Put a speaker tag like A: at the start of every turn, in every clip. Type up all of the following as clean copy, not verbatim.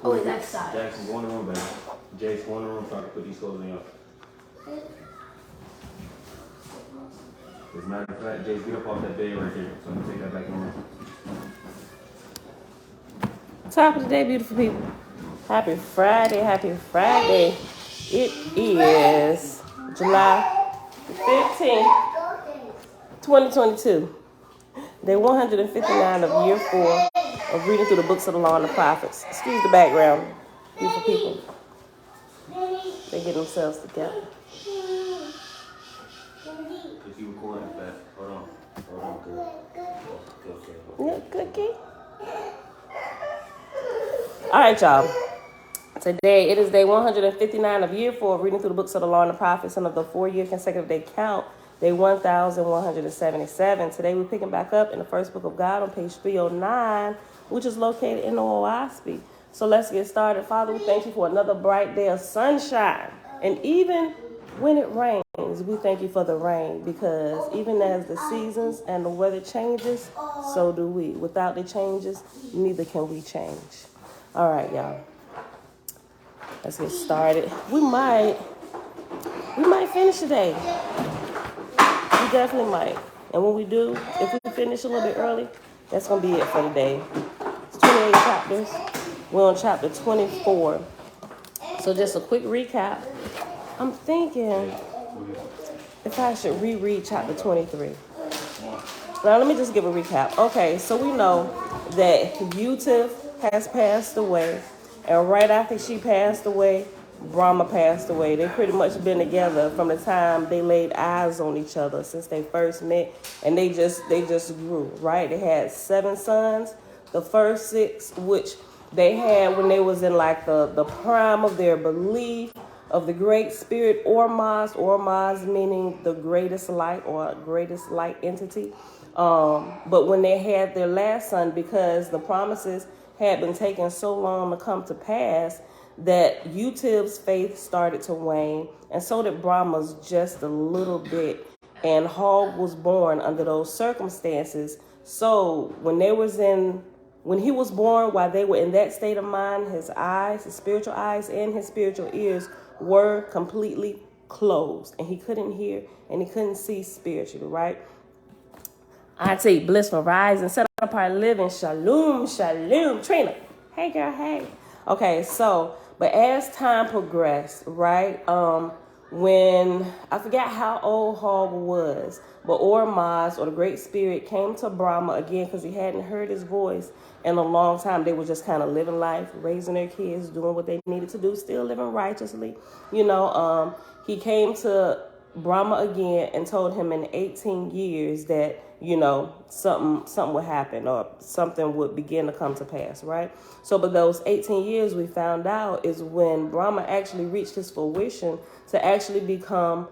A: Oh, it's that side.
B: Jackson, go in the room, baby. Jace, go in the room so I can put these clothes on y'all. As a matter of fact, Jace, get up off that bed right there so I can take that back in the room.
C: Top of the day, beautiful people. Happy Friday, happy Friday. It is July 15th, 2022. Day 159 of year 4 of reading through the books of the law and the prophets. Excuse the background, beautiful people. They get themselves together.
B: If you recording that, hold on, girl. Okay.
C: Yeah, cookie. All right, y'all. Today, it is day 159 of year 4 of reading through the books of the law and the prophets, and of the 4-year consecutive day count, day 1177. Today, we're picking back up in the first book of God on page 309, which is located in Oahspe. So let's get started. Father, we thank you for another bright day of sunshine. And even when it rains, we thank you for the rain, because even as the seasons and the weather changes, so do we. Without the changes, neither can we change. All right, y'all. Let's get started. We might finish today. We definitely might. And when we do, if we finish a little bit early, that's going to be it for today. It's 28 chapters. We're on chapter 24. So just a quick recap. I'm thinking if I should reread chapter 23. Now, let me just give a recap. Okay, so we know that Utif has passed away. And right after she passed away, Brahma passed away. They pretty much been together from the time they laid eyes on each other since they first met, and they just grew, right? They had 7 sons. The first 6, which they had when they was in like the prime of their belief of the great spirit Oahspe meaning the greatest light or greatest light entity. But when they had their last son, because the promises had been taking so long to come to pass, that Utiv's faith started to wane, and so did Brahma's just a little bit. And Hog was born under those circumstances. So when he was born, while they were in that state of mind, his spiritual eyes and his spiritual ears were completely closed, and he couldn't hear and he couldn't see spiritually, right? I take blissful rise and set apart living. Shalom, shalom. Trina. Hey, girl, hey. Okay, so, but as time progressed, right, when, I forgot how old Hog was, but Oahspe, or the Great Spirit, came to Brahma again because he hadn't heard his voice in a long time. They were just kind of living life, raising their kids, doing what they needed to do, still living righteously. He came to Brahma again and told him in 18 years that, something would happen or something would begin to come to pass, right? So, but those 18 years we found out is when Brahma actually reached his fruition to actually become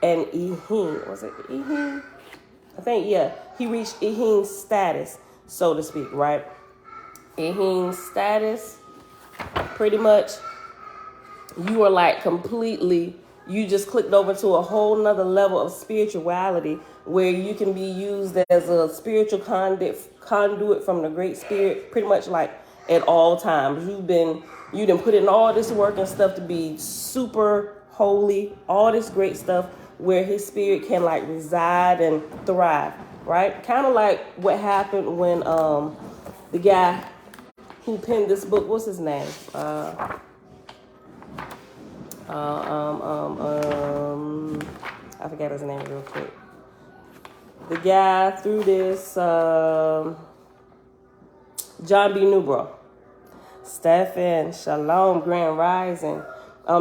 C: an Ehin. Was it Ehin? I think, yeah. He reached Ehin's status, so to speak, right? Ehin's status, pretty much, you are like completely, you just clicked over to a whole nother level of spirituality where you can be used as a spiritual conduit from the Great Spirit, pretty much like at all times. You done put in all this work and stuff to be super holy, all this great stuff where his spirit can like reside and thrive, right? Kind of like what happened when the guy who penned this book, what's his name? I forgot his name real quick. The guy through this, John B. Newbrough. Stephen, Shalom, Grand Rising.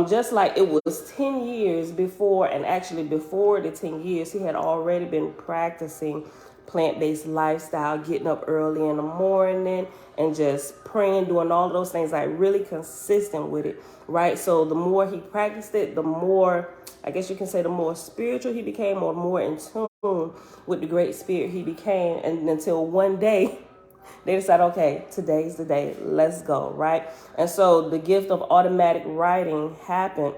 C: Just like it was 10 years before, and actually before the 10 years, he had already been practicing plant-based lifestyle, getting up early in the morning and just praying, doing all of those things, like really consistent with it, right? So the more he practiced it, the more, I guess you can say, the more spiritual he became, or more in tune with the Great Spirit he became, and until one day they decided, okay, today's the day, let's go, right? And so the gift of automatic writing happened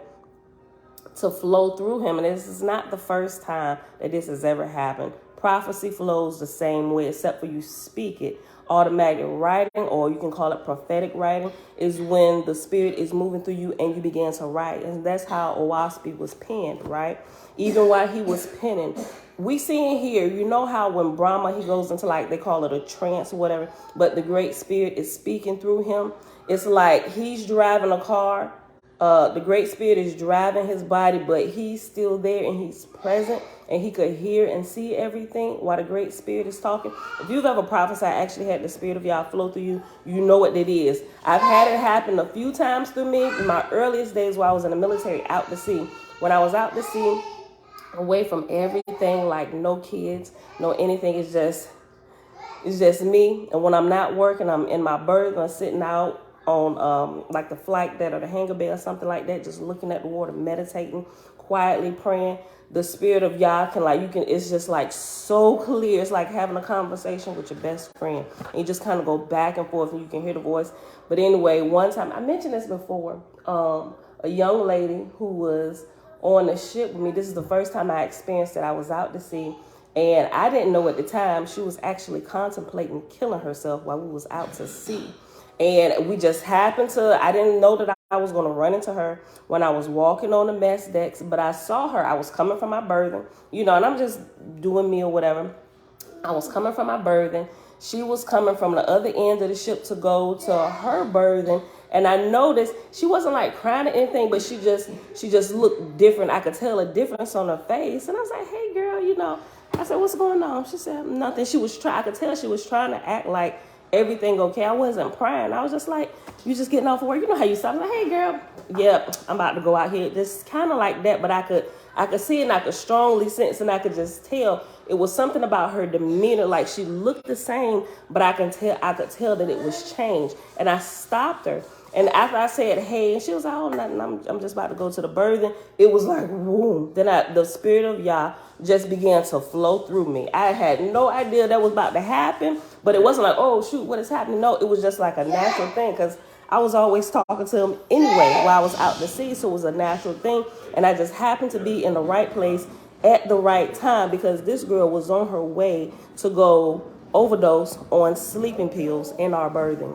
C: to flow through him, and this is not the first time that this has ever happened. Prophecy flows the same way, except for you speak it automatic writing, or you can call it prophetic writing, is when the Spirit is moving through you and you begin to write. And that's how Oahspe was penned, right? Even while he was penning. We see in here, you know how when Brahma, he goes into like, they call it a trance or whatever, but the Great Spirit is speaking through him. It's like he's driving a car. The Great Spirit is driving his body, but he's still there and he's present, and he could hear and see everything while the Great Spirit is talking. If you've ever prophesied, actually had the Spirit of Yah flow through you, you know what it is. I've had it happen a few times through me in my earliest days while I was in the military, out to sea. When I was out to sea, away from everything, like no kids, no anything, it's just me. And when I'm not working, I'm in my berth, I'm sitting out on like the flight deck or the hangar bay or something like that, just looking at the water, meditating, quietly praying. The Spirit of Yah can, like, it's just like so clear. It's like having a conversation with your best friend. And you just kind of go back and forth and you can hear the voice. But anyway, one time, I mentioned this before, a young lady who was on the ship with me, this is the first time I experienced it. I was out to sea, and I didn't know at the time she was actually contemplating killing herself while we was out to sea. And we just happened to, I didn't know that I was going to run into her when I was walking on the mess decks, but I saw her. I was coming from my berthing, and I'm just doing me or whatever. I was coming from my berthing. She was coming from the other end of the ship to go to her berthing. And I noticed she wasn't like crying or anything, but she just looked different. I could tell a difference on her face. And I was like, hey girl, I said, what's going on? She said, nothing. I could tell she was trying to act like everything okay. I wasn't crying. I was just like, you just getting off of work. You know how you stop. I'm like, hey girl, yeah, I'm about to go out here. Just kind of like that, but I could see it, and I could strongly sense, and I could just tell it was something about her demeanor. Like she looked the same, but I could tell that it was changed. And I stopped her. And after I said, hey, and she was like, oh, nothing, I'm just about to go to the berthing. It was like, whoom. Then the Spirit of Yah just began to flow through me. I had no idea that was about to happen, but it wasn't like, oh, shoot, what is happening? No, it was just like a natural thing, because I was always talking to him anyway while I was out to sea, so it was a natural thing. And I just happened to be in the right place at the right time, because this girl was on her way to go overdose on sleeping pills in our berthing.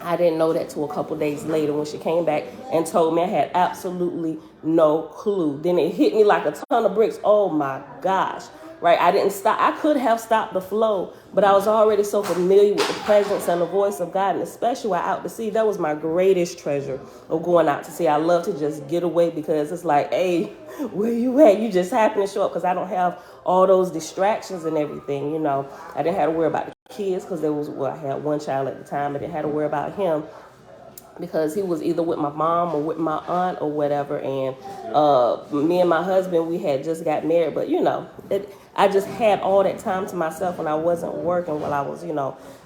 C: I didn't know that till a couple days later when she came back and told me. I had absolutely no clue. Then it hit me like a ton of bricks. Oh my gosh, right? I didn't stop. I could have stopped the flow, but I was already so familiar with the presence and the voice of God, and especially while out to sea, that was my greatest treasure of going out to sea. I love to just get away, because it's like, hey, where you at? You just happen to show up, because I don't have all those distractions and everything, I didn't have to worry about the kids, because I had one child at the time. I didn't have to worry about him because he was either with my mom or with my aunt or whatever. And me and my husband, we had just got married, but I just had all that time to myself when I wasn't working, while I was,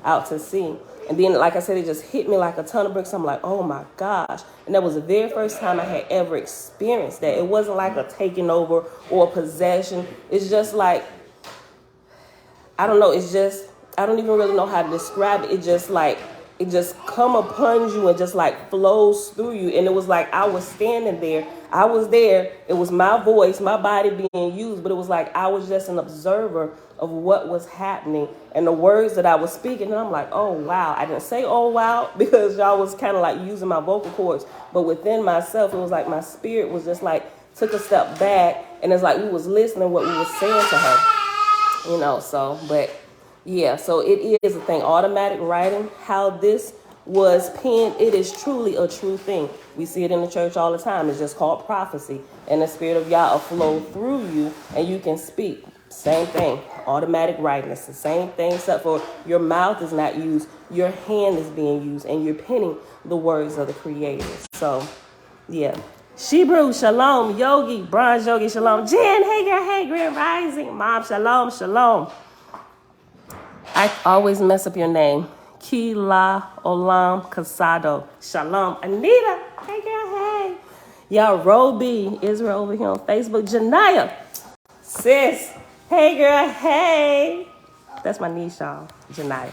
C: out to sea. And then, like I said, it just hit me like a ton of bricks. I'm like, oh my gosh. And that was the very first time I had ever experienced that. It wasn't like a taking over or a possession. It's just like, I don't know. It's just, I don't even really know how to describe it. It just come upon you and just like flows through you. And it was like I was standing there. I was there. It was my voice, my body being used, but it was like I was just an observer of what was happening and the words that I was speaking. And I'm like, oh, wow. I didn't say, oh, wow, because y'all was kind of like using my vocal cords. But within myself, it was like my spirit was just like took a step back. And it's like we was listening what we was saying to her, so, but yeah, so it is a thing. Automatic writing, how this was penned, it is truly a true thing. We see it in the church all the time. It's just called prophecy. And the Spirit of Yah will flow through you and you can speak. Same thing. Automatic writing. It's the same thing, except for your mouth is not used. Your hand is being used and you're penning the words of the Creator. So, yeah. Shebrew, shalom. Yogi, Bronze Yogi, shalom. Jen, hey girl, hey, Grand Rising. Mom, shalom, shalom. I always mess up your name. Kila Olam Casado. Shalom. Anita. Hey, girl. Hey. Y'all, Roby Israel over here on Facebook. Janaya. Sis. Hey, girl. Hey. That's my niece, y'all. Janaya.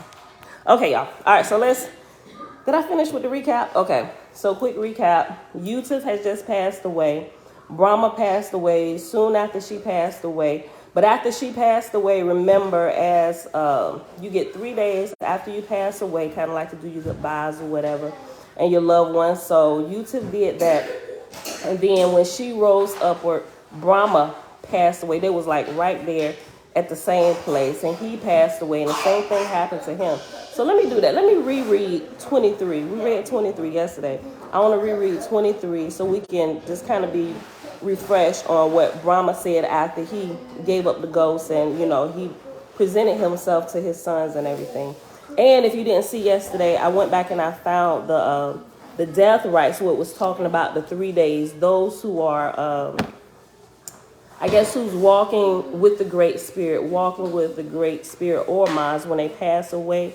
C: Okay, y'all. All right, so did I finish with the recap? Okay. So quick recap. Yusuf has just passed away. Brahma passed away. Soon after she passed away, But after she passed away, remember, as you get 3 days after you pass away, kind of like to do your goodbyes or whatever, and your loved ones. So YouTube did that. And then when she rose upward, Brahma passed away. They was like right there at the same place, and he passed away, and the same thing happened to him. So let me do that. Let me reread 23. We read 23 yesterday. I want to reread 23 so we can just kind of be refreshed on what Brahma said after he gave up the ghost, and he presented himself to his sons and everything. And if you didn't see yesterday, I went back and I found the death rites, where it was talking about the 3 days. Those who are who's walking with the Great Spirit, or minds when they pass away.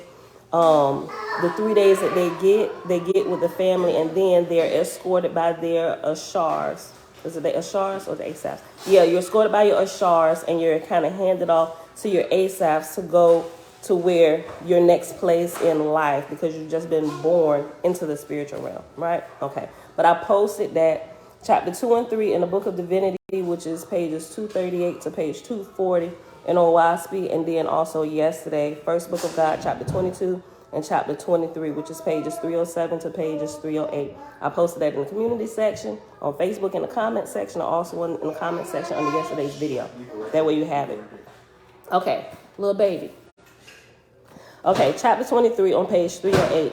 C: The 3 days that they get with the family, and then they're escorted by their ashars. Is it the ashars or the asafs? Yeah, you're escorted by your ashars, and you're kind of handed off to your asafs to go to where your next place in life, because you've just been born into the spiritual realm, right? Okay. But I posted that chapter 2 and 3 in the Book of Divinity, which is pages 238 to page 240 in Oahspe, and then also yesterday, First Book of God, chapter 22 and chapter 23, which is pages 307 to pages 308. I posted that in the community section on Facebook, in the comment section, or also in the comment section under yesterday's video. That way you have it. Okay, little baby. Okay, chapter 23 on page 308.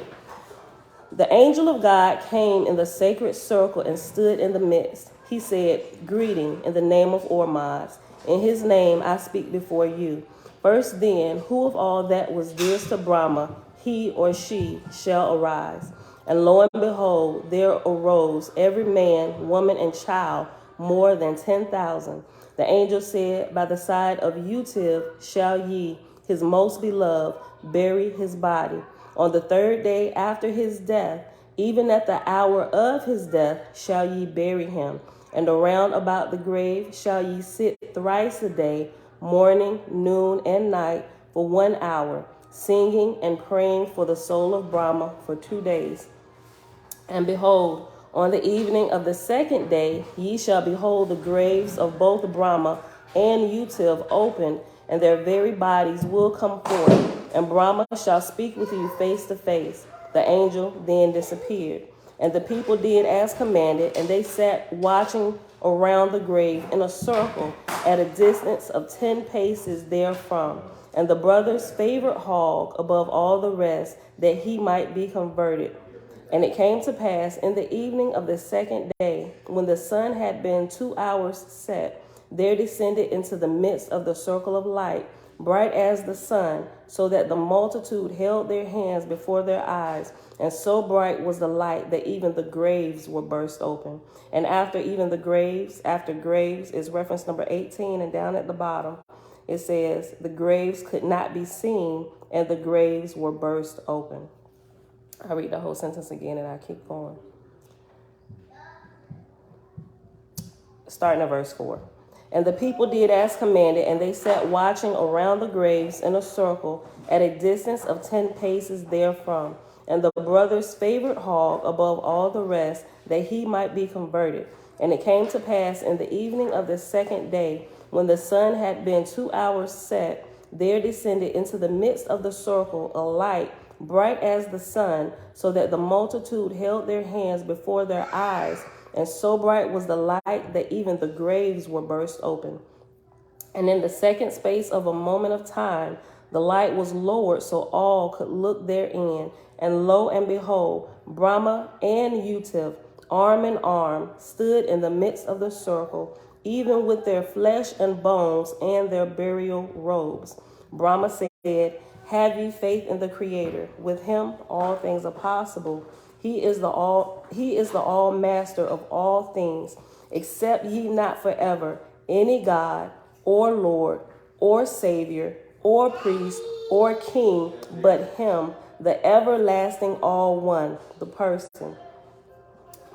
C: The angel of God came in the sacred circle and stood in the midst. He said, "Greeting in the name of Ormazd. In his name I speak before you. First then, who of all that was dearest to Brahma, he or she shall arise?" And lo and behold, there arose every man, woman, and child, more than 10,000. The angel said, "By the side of Utiv shall ye, his most beloved, bury his body. On the 3rd day after his death, even at the hour of his death, shall ye bury him. And around about the grave shall ye sit thrice a day, morning, noon, and night, for 1 hour, singing and praying for the soul of Brahma for 2 days. And behold, on the evening of the 2nd day, ye shall behold the graves of both Brahma and Utiv opened, and their very bodies will come forth, and Brahma shall speak with you face to face." The angel then disappeared. And the people did as commanded, and they sat watching around the grave in a circle at a distance of 10 paces therefrom. And the brother's favorite hog above all the rest, that he might be converted. And it came to pass in the evening of the 2nd day, when the sun had been 2 hours set, there descended into the midst of the circle of light, bright as the sun, so that the multitude held their hands before their eyes. And so bright was the light that even the graves were burst open. And after graves is reference number 18, and down at the bottom, it says, "The graves could not be seen, and the graves were burst open." I'll read the whole sentence again, and I'll keep going. Starting at verse 4. And the people did as commanded, and they sat watching around the graves in a circle at a distance of 10 paces therefrom. And the brother's favorite hog above all the rest, that he might be converted. And it came to pass in the evening of the 2nd day, when the sun had been 2 hours set, there descended into the midst of the circle a light, bright as the sun, so that the multitude held their hands before their eyes. And so bright was the light that even the graves were burst open. And in the second space of a moment of time, the light was lowered so all could look therein. And lo and behold, Brahma and Utiv, arm in arm, stood in the midst of the circle, even with their flesh and bones and their burial robes. Brahma said, "Have ye faith in the Creator? With him all things are possible. He is the all master of all things. Accept ye not forever any God or Lord or Savior or priest or king, but him, the everlasting all one, the person,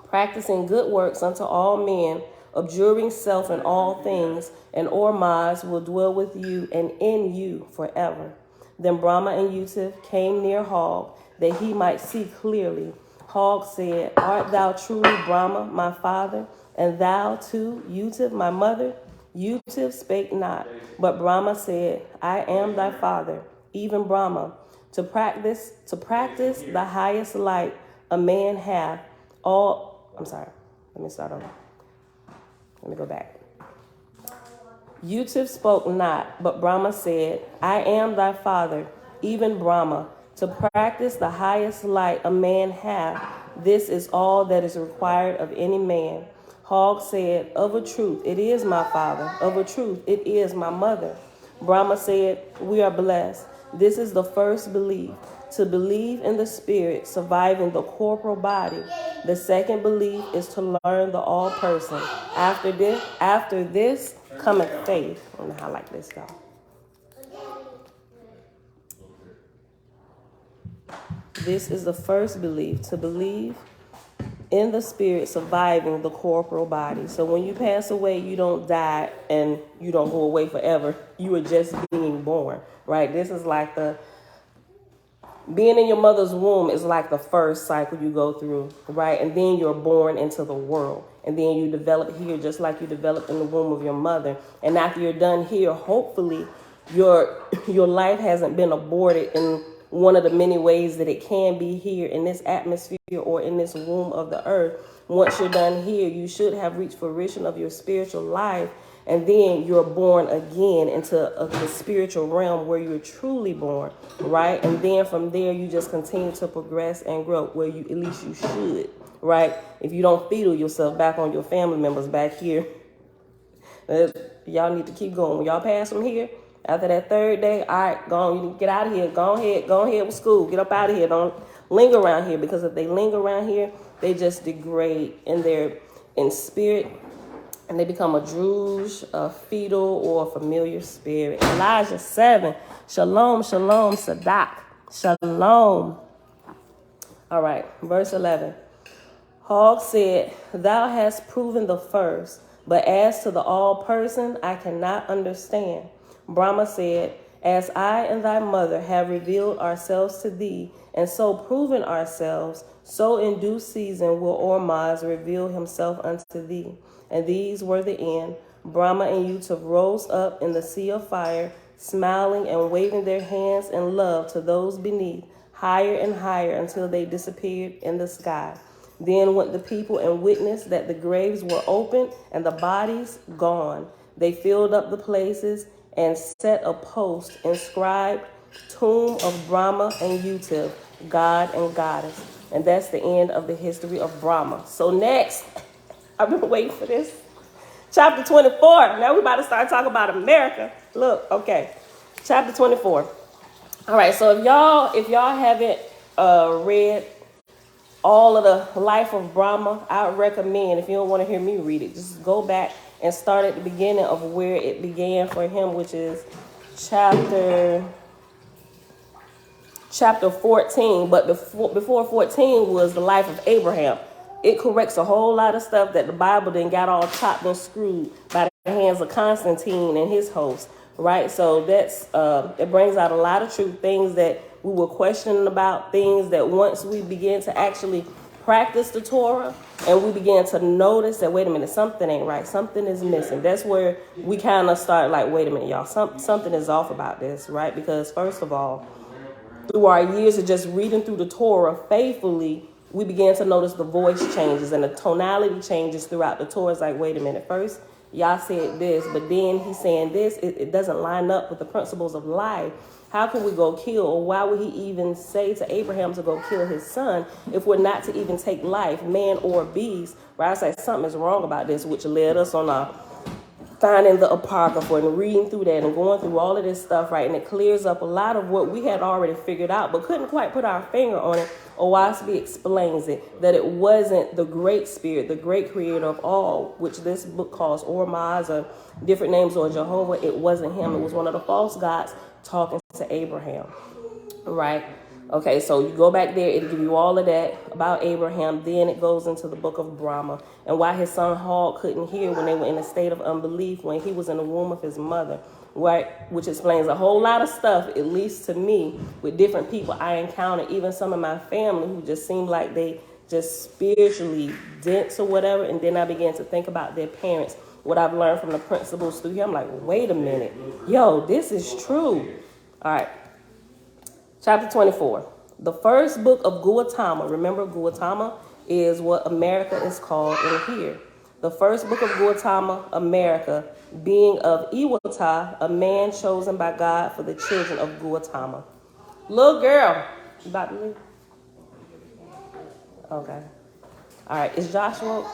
C: practicing good works unto all men, abjuring self in all things, and Ormazd will dwell with you and in you forever." Then Brahma and Utiv came near Hog, that he might see clearly. Hog said, "Art thou truly Brahma, my father, and thou too, Utiv, my mother?" Utiv spake not, but Brahma said, I am thy father, even Brahma, to practice the highest light a man hath all. I'm sorry. Let me start over. Let me go back. Utiv spoke not, but Brahma said, I am thy father, even Brahma, to practice the highest light a man hath. This is all that is required of any man. Hog said, of a truth, it is my father. Of a truth, it is my mother. Brahma said, we are blessed. This is the first belief, to believe in the spirit surviving the corporal body. The second belief is to learn the all person. After this cometh faith. I don't know how I like this though. This is the first belief, to believe in the spirit surviving the corporal body. So when you pass away, you don't die and you don't go away forever. You are just being born, right? This is like being in your mother's womb is like the first cycle you go through, right? And then you're born into the world. And then you develop here just like you developed in the womb of your mother. And after you're done here, hopefully your life hasn't been aborted in one of the many ways that it can be here in this atmosphere or in this womb of the earth. Once you're done here, you should have reached fruition of your spiritual life. And then you're born again into the spiritual realm where you're truly born, right? And then from there, you just continue to progress and grow where at least you should, right? If you don't fetal yourself back on your family members back here, y'all need to keep going. When y'all pass from here, after that third day, all right, go on, you need to get out of here. Go ahead with school. Get up out of here. Don't linger around here, because if they linger around here, they just degrade in spirit. And they become a druge, a fetal, or a familiar spirit. Elijah 7. Shalom, shalom, Sadak. Shalom. All right, verse 11. Hog said, thou hast proven the first, but as to the all person, I cannot understand. Brahma said, as I and thy mother have revealed ourselves to thee, and so proven ourselves, so in due season will Ormaz reveal himself unto thee. And these were the end. Brahma and Utiv rose up in the sea of fire, smiling and waving their hands in love to those beneath, higher and higher until they disappeared in the sky. Then went the people and witnessed that the graves were opened and the bodies gone. They filled up the places and set a post inscribed, Tomb of Brahma and Utiv, God and Goddess. And that's the end of the history of Brahma. So next, I've been waiting for this. Chapter 24. Now we're about to start talking about America. Look, okay. Chapter 24. All right, so if y'all haven't read all of the life of Brahma, I would recommend, if you don't want to hear me read it, just go back and start at the beginning of where it began for him, which is chapter 14. But before 14 was the life of Abraham. It corrects a whole lot of stuff that the Bible then got all chopped and screwed by the hands of Constantine and his hosts, right? So it brings out a lot of truth, things that we were questioning about, things that once we begin to actually practice the Torah and we began to notice that, wait a minute, something ain't right, something is missing. That's where we kind of start like, wait a minute, y'all, something is off about this, right? Because first of all, through our years of just reading through the Torah faithfully, we began to notice the voice changes and the tonality changes throughout the Torah. It's like, wait a minute, first y'all said this, but then he's saying this. It doesn't line up with the principles of life. How can we go kill, or why would he even say to Abraham to go kill his son if we're not to even take life, man or beast? Right? I say something is wrong about this, which led us on finding the Apocrypha and reading through that and going through all of this stuff, right? And it clears up a lot of what we had already figured out, but couldn't quite put our finger on it. Oahspe explains it, that it wasn't the great spirit, the great creator of all, which this book calls Ormaz or different names, or Jehovah. It wasn't him. It was one of the false gods talking to Abraham, right? Okay, so you go back there, it'll give you all of that about Abraham. Then it goes into the book of Brahma and why his son Hog couldn't hear when they were in a state of unbelief when he was in the womb of his mother, right? Which explains a whole lot of stuff, at least to me, with different people I encountered, even some of my family who just seemed like they just spiritually dense or whatever. And then I began to think about their parents what I've learned from the principles through here. I'm like, wait a minute. Yo, this is true. All right. Chapter 24. The first book of Gautama. Remember, Gautama is what America is called in here. The first book of Gautama, America, being of Iwata, a man chosen by God for the children of Gautama. Little girl, you about to leave? Okay. All right, is Joshua?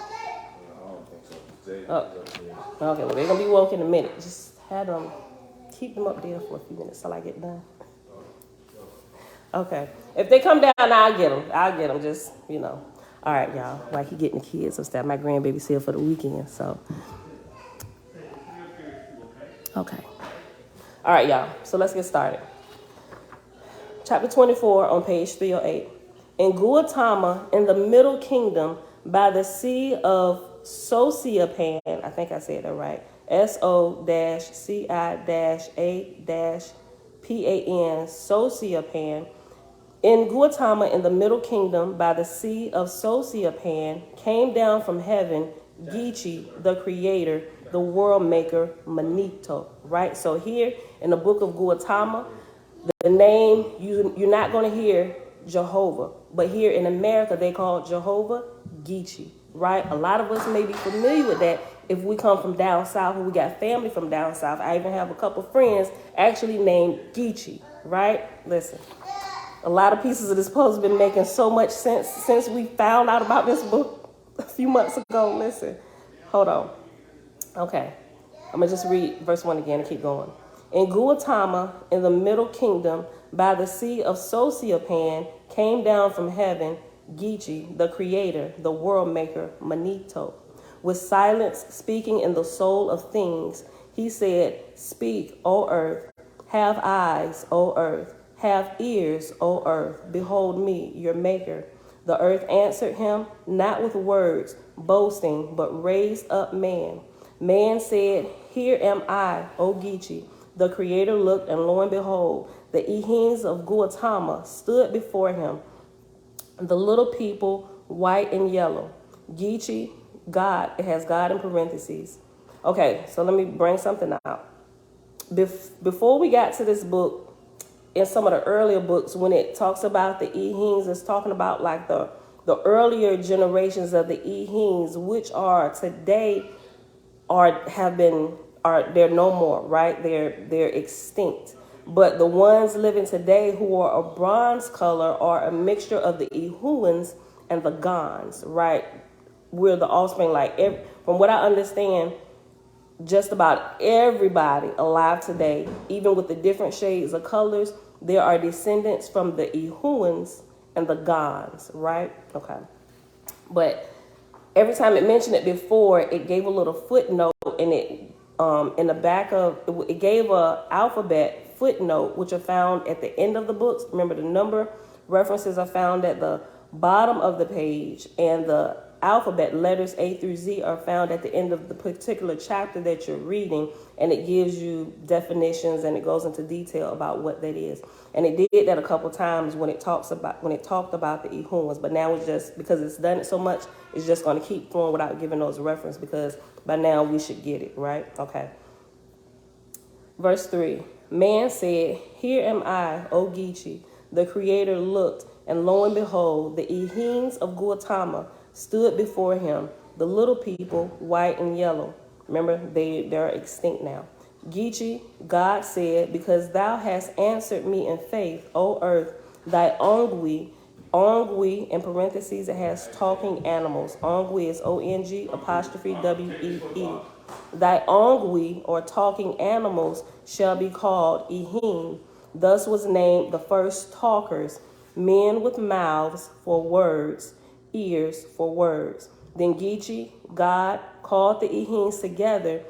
C: Oh. Okay, well, they're going to be woke in a minute. Just have them, keep them up there for a few minutes till I get done. Okay. If they come down, I'll get them. Just, All right, y'all. Like he getting the kids upstairs. My grandbaby's here for the weekend, so. Okay. All right, y'all. So let's get started. Chapter 24 on page 308. In Gautama, in the Middle Kingdom, by the sea of Sociopan, I think I said that right, SO-CI-A-PAN, Sociopan. In Gautama, in the Middle Kingdom, by the sea of Sociopan, came down from heaven Gitchee, the creator, the world maker, Manito. Right? So here in the book of Gautama, the name, you're not going to hear Jehovah. But here in America, they call Jehovah Gitchee. Right? A lot of us may be familiar with that if we come from down south, or we got family from down south. I even have a couple friends actually named Gitchee. Right? Listen. A lot of pieces of this puzzle have been making so much sense since we found out about this book a few months ago. Listen, hold on. Okay, I'm going to just read verse 1 again and keep going. In Gautama, in the Middle Kingdom, by the sea of Sociopan, came down from heaven Gitchee, the creator, the world maker, Manito. With silence speaking in the soul of things, he said, "Speak, O earth, have eyes, O earth. Have ears, O earth, behold me, your maker." The earth answered him, not with words, boasting, but raised up man. Man said, "Here am I, O Gitchee." The creator looked, and lo and behold, the Ehings of Gautama stood before him. The little people, white and yellow. Gitchee, God, it has God in parentheses. Okay, so let me bring something out. Before we got to this book, in some of the earlier books, when it talks about the Ehings, it's talking about like the earlier generations of the Ehings, which are today they're no more, right? They're extinct. But the ones living today who are a bronze color are a mixture of the Ehuans and the Gons, right? We're the offspring, from what I understand, just about everybody alive today, even with the different shades of colors, there are descendants from the Ehuans and the Gons, right? Okay. But every time it mentioned it before, it gave a little footnote, and it in the back of it gave a alphabet footnote, which are found at the end of the books. Remember, the number references are found at the bottom of the page, and the alphabet letters A through Z are found at the end of the particular chapter that you're reading, and it gives you definitions and it goes into detail about what that is. And it did that a couple times when it talked about the Ehuans, but now it's just because it's done it so much, it's just going to keep flowing without giving those reference, because by now we should get it, right? Okay. Verse 3. Man said, "Here am I, O Gitchee." The creator looked, and lo and behold, the Ehings of Gautama stood before him, the little people, white and yellow. Remember, they're extinct now. Gitchee, God said, "Because thou hast answered me in faith, O earth, thy Ong'wee, in parentheses, it has talking animals. Ong'wee is ONG''WEE. Thy Ong'wee, or talking animals, shall be called Ehim. Thus was named the first talkers, men with mouths for words, ears for words. Then Gitchee, God, called the Ehings together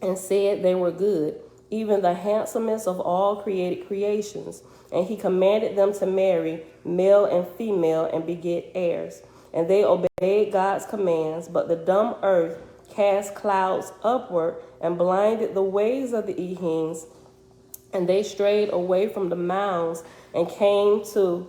C: and said they were good, even the handsomest of all created creations. And he commanded them to marry male and female and beget heirs. And they obeyed God's commands, but the dumb earth cast clouds upward and blinded the ways of the Ehings, and they strayed away from the mounds and came to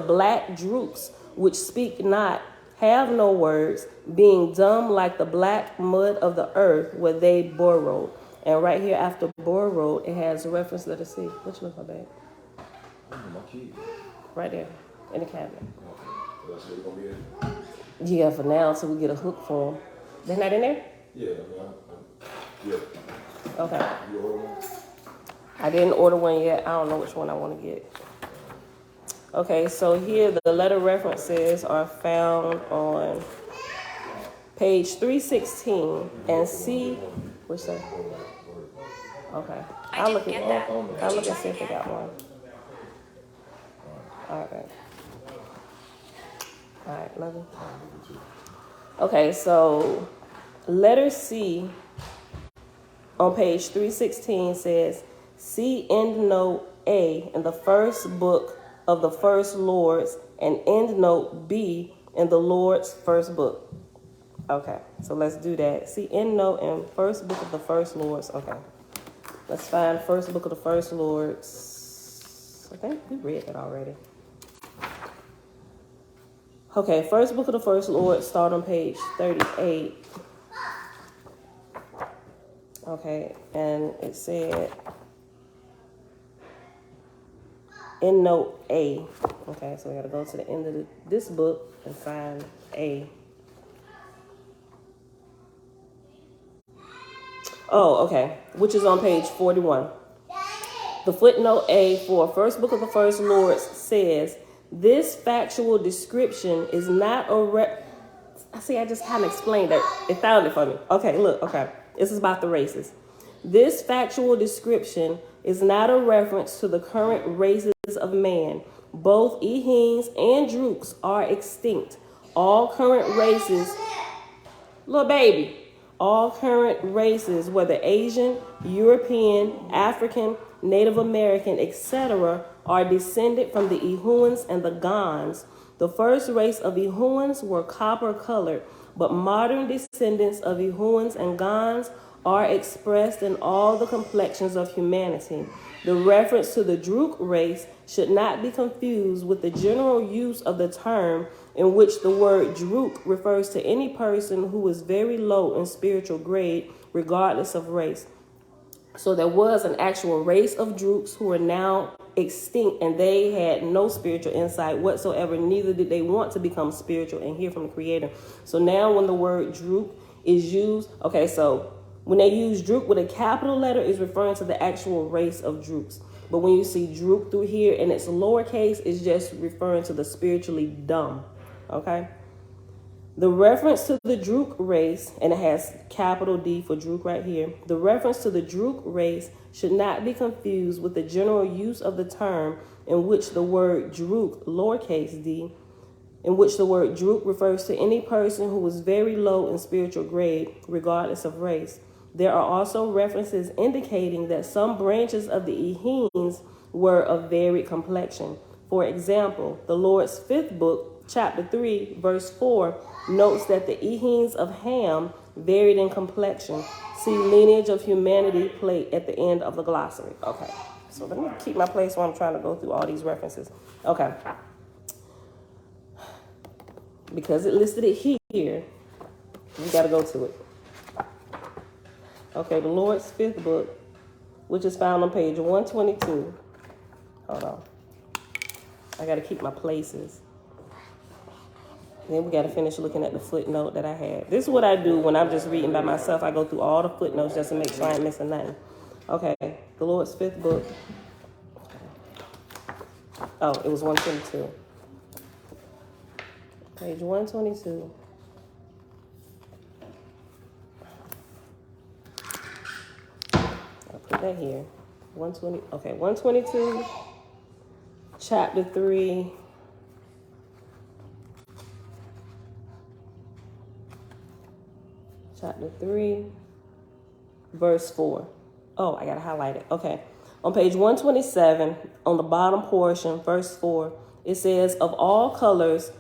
C: black droops, which speak not, have no words, being dumb like the black mud of the earth where they burrowed. And right here after burrowed, it has a reference, let us see. Which one's my bag?
B: My key.
C: Right there, in the cabinet.
B: So that's where we're going to be at?
C: Yeah, for now, until we get a hook for them. They're not in there?
B: Yeah, yeah.
C: Okay.
B: You order one?
C: I didn't order one yet. I don't know which one I want to get. Okay, so here the letter references are found on page 316 and see, which that? Okay, I'll look and see if they got one. All right, love you. Okay, so letter C on page 316 says, see end note A in the first book of the first Lords and end note B in the Lord's first book. Okay, so let's do that. See end note in first book of the first Lords. Okay, let's find first book of the first Lords. I think we read that already. Okay, first book of the first Lords, start on page 38. Okay, and it said in note A. Okay, so we gotta go to the end of this book and find A. Oh, okay, which is on page 41. The footnote A for first book of the first Lords says, this factual description is not a I just kind of explained that. It found it for me. Okay, look, okay. This is about the races. This factual description is not a reference to the current races of man. Both Eheens and Drooks are extinct. All current races, little baby, all current races, whether Asian, European, African, Native American, etc., are descended from the Ehuans and the Gans. The first race of Ehuans were copper-colored, but modern descendants of Ehuans and Gans are expressed in all the complexions of humanity. The reference to the Drook race should not be confused with the general use of the term in which the word Drook refers to any person who is very low in spiritual grade, regardless of race. So there was an actual race of Drooks who are now extinct, and they had no spiritual insight whatsoever. Neither did they want to become spiritual and hear from the Creator. So now when the word Drook is used, okay, so when they use Drook with a capital letter, is referring to the actual race of Drooks. But when you see Drook through here and it's lowercase, it's just referring to the spiritually dumb, okay? The reference to the Drook race, and it has capital D for Drook right here. The reference to the Drook race should not be confused with the general use of the term in which the word Drook, lowercase d, in which the word Drook refers to any person who is very low in spiritual grade, regardless of race. There are also references indicating that some branches of the Eheens were of varied complexion. For example, the Lord's fifth book, chapter 3, verse 4, notes that the Eheens of Ham varied in complexion. See lineage of humanity plate at the end of the glossary. Okay, so let me keep my place while I'm trying to go through all these references. Okay. Because it listed it here, we got to go to it. Okay, the Lord's fifth book, which is found on page 122. Hold on. I got to keep my places. Then we got to finish looking at the footnote that I had. This is what I do when I'm just reading by myself. I go through all the footnotes just to make sure I ain't missing nothing. Okay, the Lord's fifth book. Oh, it was 122. Page 122. I'll put that here. 120. Okay, 122, chapter 3. Chapter 3, verse 4. Oh, I got to highlight it. Okay. On page 127, on the bottom portion, verse 4, it says, of all colors,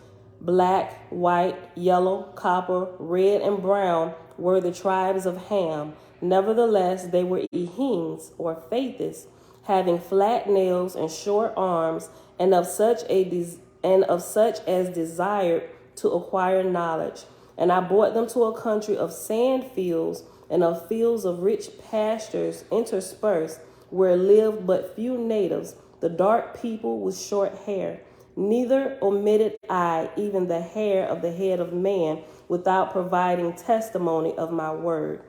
C: black, white, yellow, copper, red, and brown were the tribes of Ham. Nevertheless, they were Eheens, or faithists, having flat nails and short arms, and of such as desired to acquire knowledge. And I brought them to a country of sand fields and of fields of rich pastures interspersed, where lived but few natives, the dark people with short hair. Neither omitted I even the hair of the head of man, without providing testimony of my word.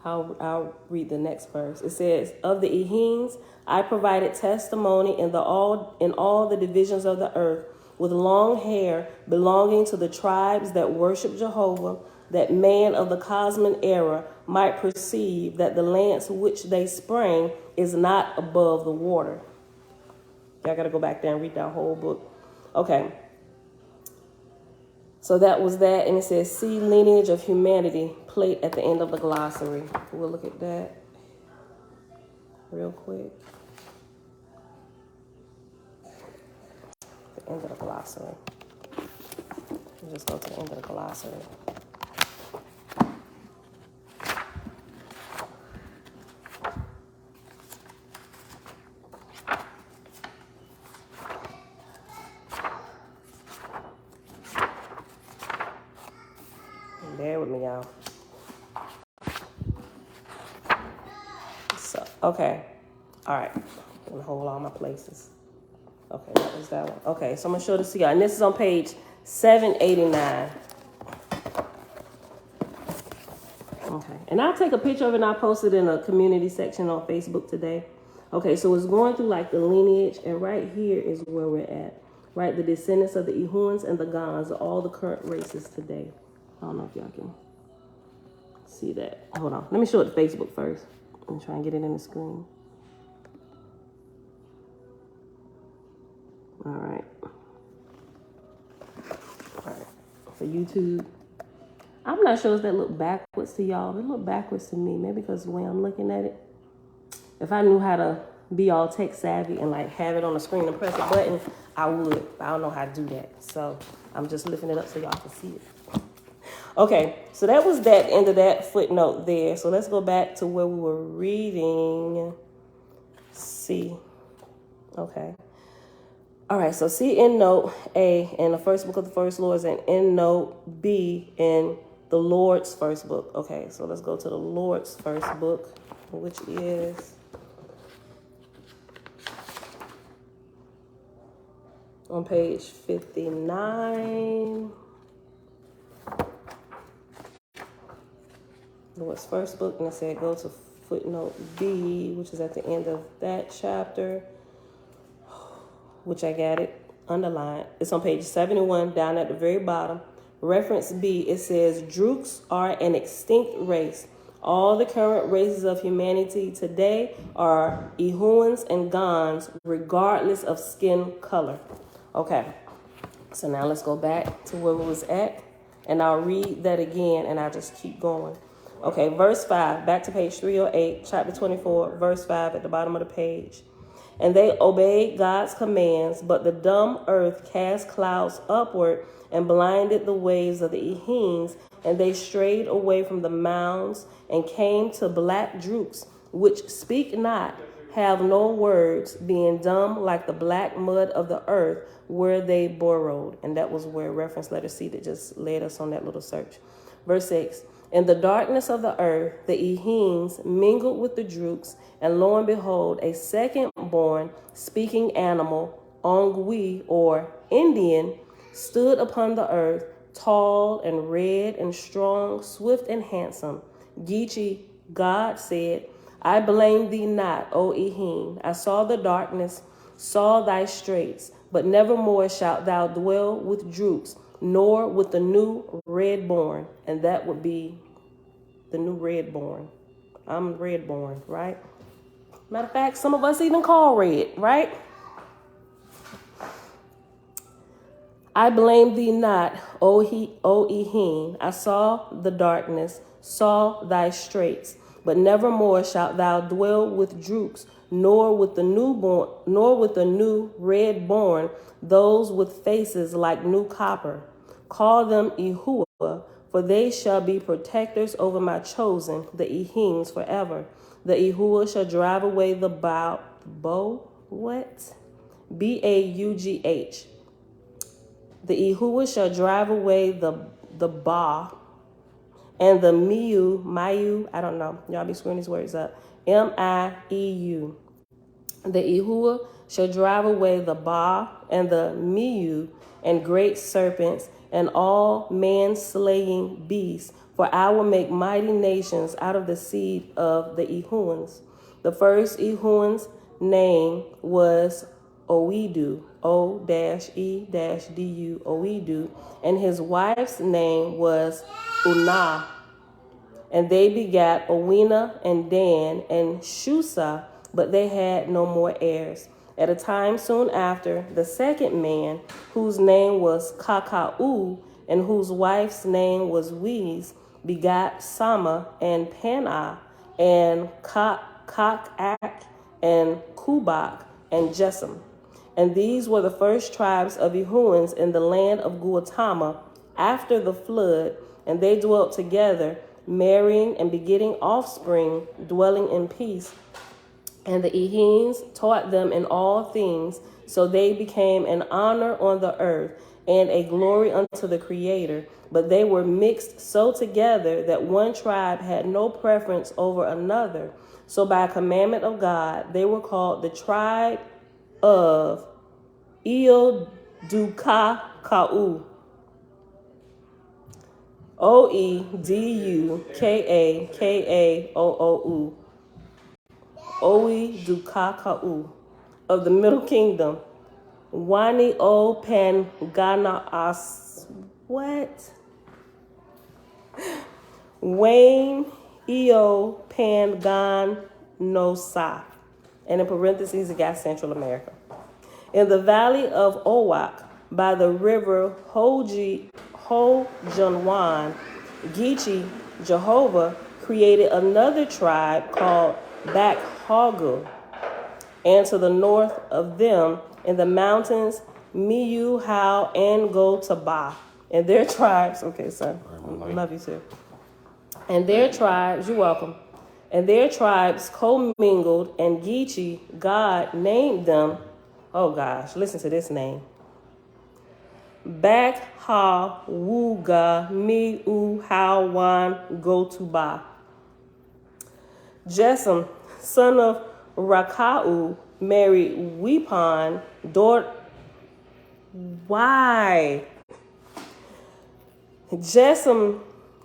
C: I'll read the next verse. It says, of the Ehines, I provided testimony in all the divisions of the earth, with long hair belonging to the tribes that worship Jehovah, that man of the cosmic era might perceive that the lands which they sprang is not above the water. Y'all got to go back there and read that whole book. Okay. So that was that. And it says, see lineage of humanity, plate at the end of the glossary. We'll look at that real quick. The end of the glossary. We'll just go to the end of the glossary. Bear with me, y'all. So, okay. All right. I'm going to hold all my places. Okay, that was that one. Okay, so I'm going to show this to y'all. And this is on page 789. Okay. And I'll take a picture of it and I'll post it in a community section on Facebook today. Okay, so it's going through like the lineage. And right here is where we're at. Right? The descendants of the Ehuans and the Gans are all the current races today. I don't know if y'all can see that. Hold on. Let me show it to Facebook first. I'm trying to get it in the screen. All right. For YouTube. I'm not sure if that look backwards to y'all. It look backwards to me. Maybe because the way I'm looking at it. If I knew how to be all tech savvy and like have it on the screen and press a button, I would. But I don't know how to do that. So I'm just lifting it up so y'all can see it. Okay, so that was that end of that footnote there. So let's go back to where we were reading. C. Okay. All right, so see in note A in the first book of the first Lords and in note B in the Lord's first book. Okay, so let's go to the Lord's first book, which is on page 59. Lord's first book, and it said go to footnote B, which is at the end of that chapter, which I got it underlined. It's on page 71, down at the very bottom. Reference B, it says, Drooks are an extinct race. All the current races of humanity today are Ehuans and Gans, regardless of skin color. Okay, so now let's go back to where we was at, and I'll read that again, and I'll just keep going. Okay, verse 5, back to page 308, chapter 24, verse 5 at the bottom of the page. And they obeyed God's commands, but the dumb earth cast clouds upward and blinded the waves of the Ehines, and they strayed away from the mounds and came to black drooks, which speak not, have no words, being dumb like the black mud of the earth where they burrowed. And that was where reference letter C that just led us on that little search. Verse 6. In the darkness of the earth, the Ehines mingled with the Drooks, and lo and behold, a second-born speaking animal, Ong'wee, or Indian, stood upon the earth, tall and red and strong, swift and handsome. Gitchee, God said, I blame thee not, O Ehine. I saw the darkness, saw thy straits, but nevermore shalt thou dwell with Drooks, nor with the new red-born, and that would be the new red-born. I'm red-born, right? Matter of fact, some of us even call red, right? I blame thee not, O Ehine. I saw the darkness, saw thy straits, but nevermore shalt thou dwell with Drooks, nor with the newborn, nor with the new red-born, those with faces like new copper. Call them Yahuwah, for they shall be protectors over my chosen, the Ehines, forever. The Yahuwah shall drive away the bow, what? Baugh, The Yahuwah shall drive away the Ba and the Maiu, I don't know. Y'all be screwing these words up. Mieu. The Yahuwah shall drive away the Ba and the Miu and great serpents and all man-slaying beasts. For I will make mighty nations out of the seed of the Ehuans. The first Ehuan's name was Oedu, O-E-Du, Oedu, and his wife's name was Unah. And they begat Owena and Dan and Shusa, but they had no more heirs. At a time soon after, the second man, whose name was Kakau, and whose wife's name was Wez, begat Sama and Panah and Kakak and Kubak and Jesam. And these were the first tribes of Ehuans in the land of Guatama after the flood, and they dwelt together, marrying and begetting offspring, dwelling in peace. And the Ehines taught them in all things, so they became an honor on the earth and a glory unto the Creator. But they were mixed so together that one tribe had no preference over another. So by commandment of God, they were called the tribe of Eodukakau. Oedukakaou. Oedukakau of the Middle Kingdom. Wani o Panganaas. What? Wayne Eo Panganosa. And in parentheses, it got Central America. In the valley of Owak, by the river Hojanwan, Gitchee, Jehovah created another tribe called Bakhawughmeiuhowangotibah, and to the north of them in the mountains Meiuhowangotibah, and their tribes. Okay, son, love you too. And their tribes, you're welcome. And their tribes commingled, and Gitchee, God named them. Oh gosh, listen to this name. Bakhawughmeiuhowangotibah. Jesam, son of Rakau, married Wepan, daughter. Why? Jesam,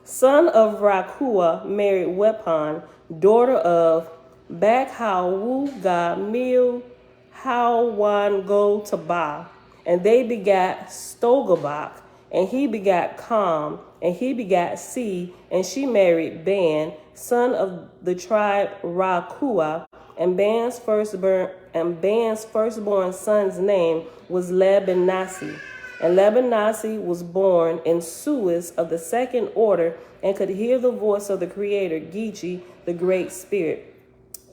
C: son of Rakua, married Wepan, daughter of Bakhawughmeiuhowangotibah. And they begat Stogabak, and he begat Kam, and he begat Se, and she married Ban, son of the tribe Rakua, and Ban's firstborn son's name was Lebanasi. And Lebanasi was born in Suez of the second order, and could hear the voice of the Creator, Gitchee, the Great Spirit.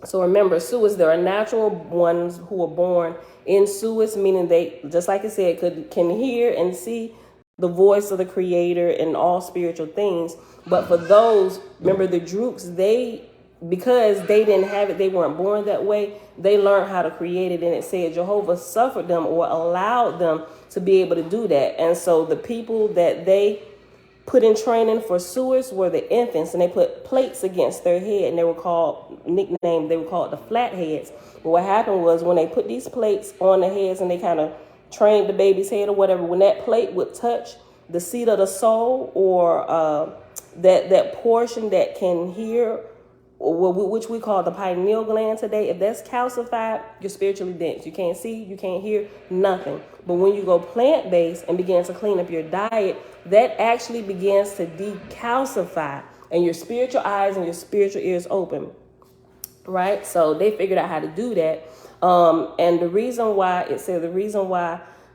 C: So remember, Suez, there are natural ones who are born in Suez, meaning they, just like I said, can hear and see the voice of the Creator in all spiritual things. But for those, remember the Drooks, because they didn't have it, they weren't born that way, they learned how to create it. And it said Jehovah suffered them or allowed them to be able to do that. And so the people that they put in training for Suez were the infants, and they put plates against their head, and they were called the flatheads. But what happened was, when they put these plates on the heads and they kind of trained the baby's head or whatever, when that plate would touch the seat of the soul, or that portion that can hear, which we call the pineal gland today, if that's calcified, you're spiritually dense. You can't see, you can't hear, nothing. But when you go plant-based and begin to clean up your diet, that actually begins to decalcify, and your spiritual eyes and your spiritual ears open, right? So they figured out how to do that. And the reason why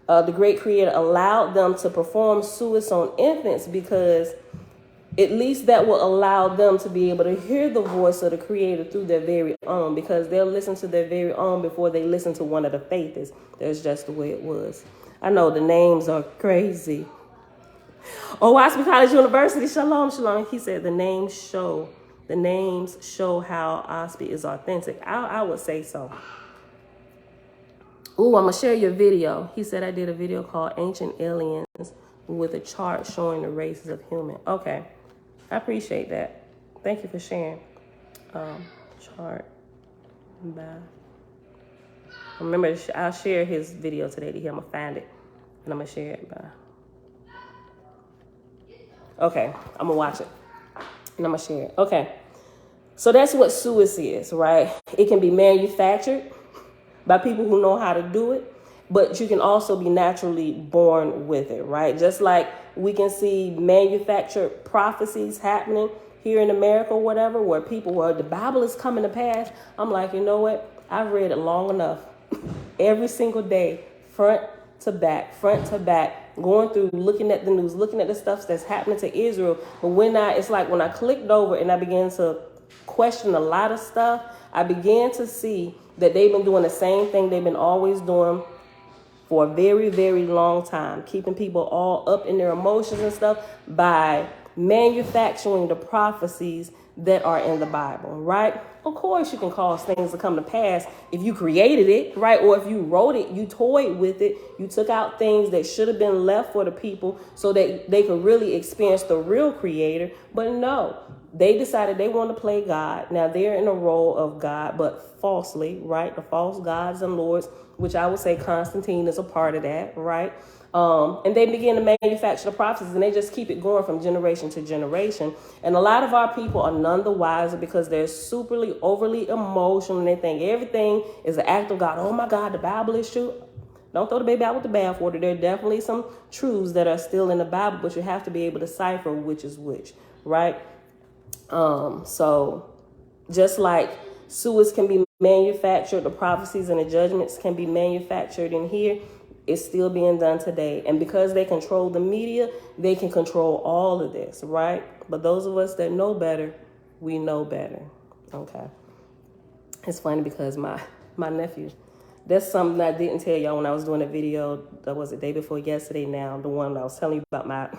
C: the great Creator allowed them to perform Suez on infants, because at least that will allow them to be able to hear the voice of the Creator through their very own, because they'll listen to their very own before they listen to one of the faithers. That's just the way it was. I know the names are crazy. Oahspe College University, shalom, shalom. He said the names show how Oahspe is authentic. I would say so. Ooh, I'm going to share your video. He said I did a video called Ancient Aliens with a chart showing the races of human. Okay. I appreciate that. Thank you for sharing. Chart. Bye. Remember, I'll share his video today to hear. I'm going to find it. And I'm going to share it. Bye. Okay. I'm going to watch it. And I'm going to share it. Okay. So that's what Suis is, right? It can be manufactured by people who know how to do it, but you can also be naturally born with it, right? Just like we can see manufactured prophecies happening here in America or whatever, where the Bible is coming to pass. I'm like, you know what? I've read it long enough. Every single day, front to back, going through, looking at the news, looking at the stuff that's happening to Israel. But when I clicked over and I began to question a lot of stuff, I began to see that they've been doing the same thing they've been always doing for a very, very long time, keeping people all up in their emotions and stuff by manufacturing the prophecies that are in the Bible, right? Of course, you can cause things to come to pass if you created it, right? Or if you wrote it, you toyed with it, you took out things that should have been left for the people so that they could really experience the real creator. But no, they decided they want to play God. Now they're in a role of God, but falsely, right? The false gods and lords, which I would say Constantine is a part of that, right? And they begin to manufacture the prophecies, and they just keep it going from generation to generation. And a lot of our people are none the wiser because they're superly, overly emotional, and they think everything is an act of God. Oh my God, the Bible is true. Don't throw the baby out with the bathwater. There are definitely some truths that are still in the Bible, but you have to be able to decipher which is which, right? So just like Suis can be manufactured, the prophecies and the judgments can be manufactured in here, it's still being done today. And because they control the media, they can control all of this, right? But those of us that know better, we know better. Okay. It's funny because my nephew, that's something I didn't tell y'all when I was doing a video, that was the day before yesterday now, the one I was telling you about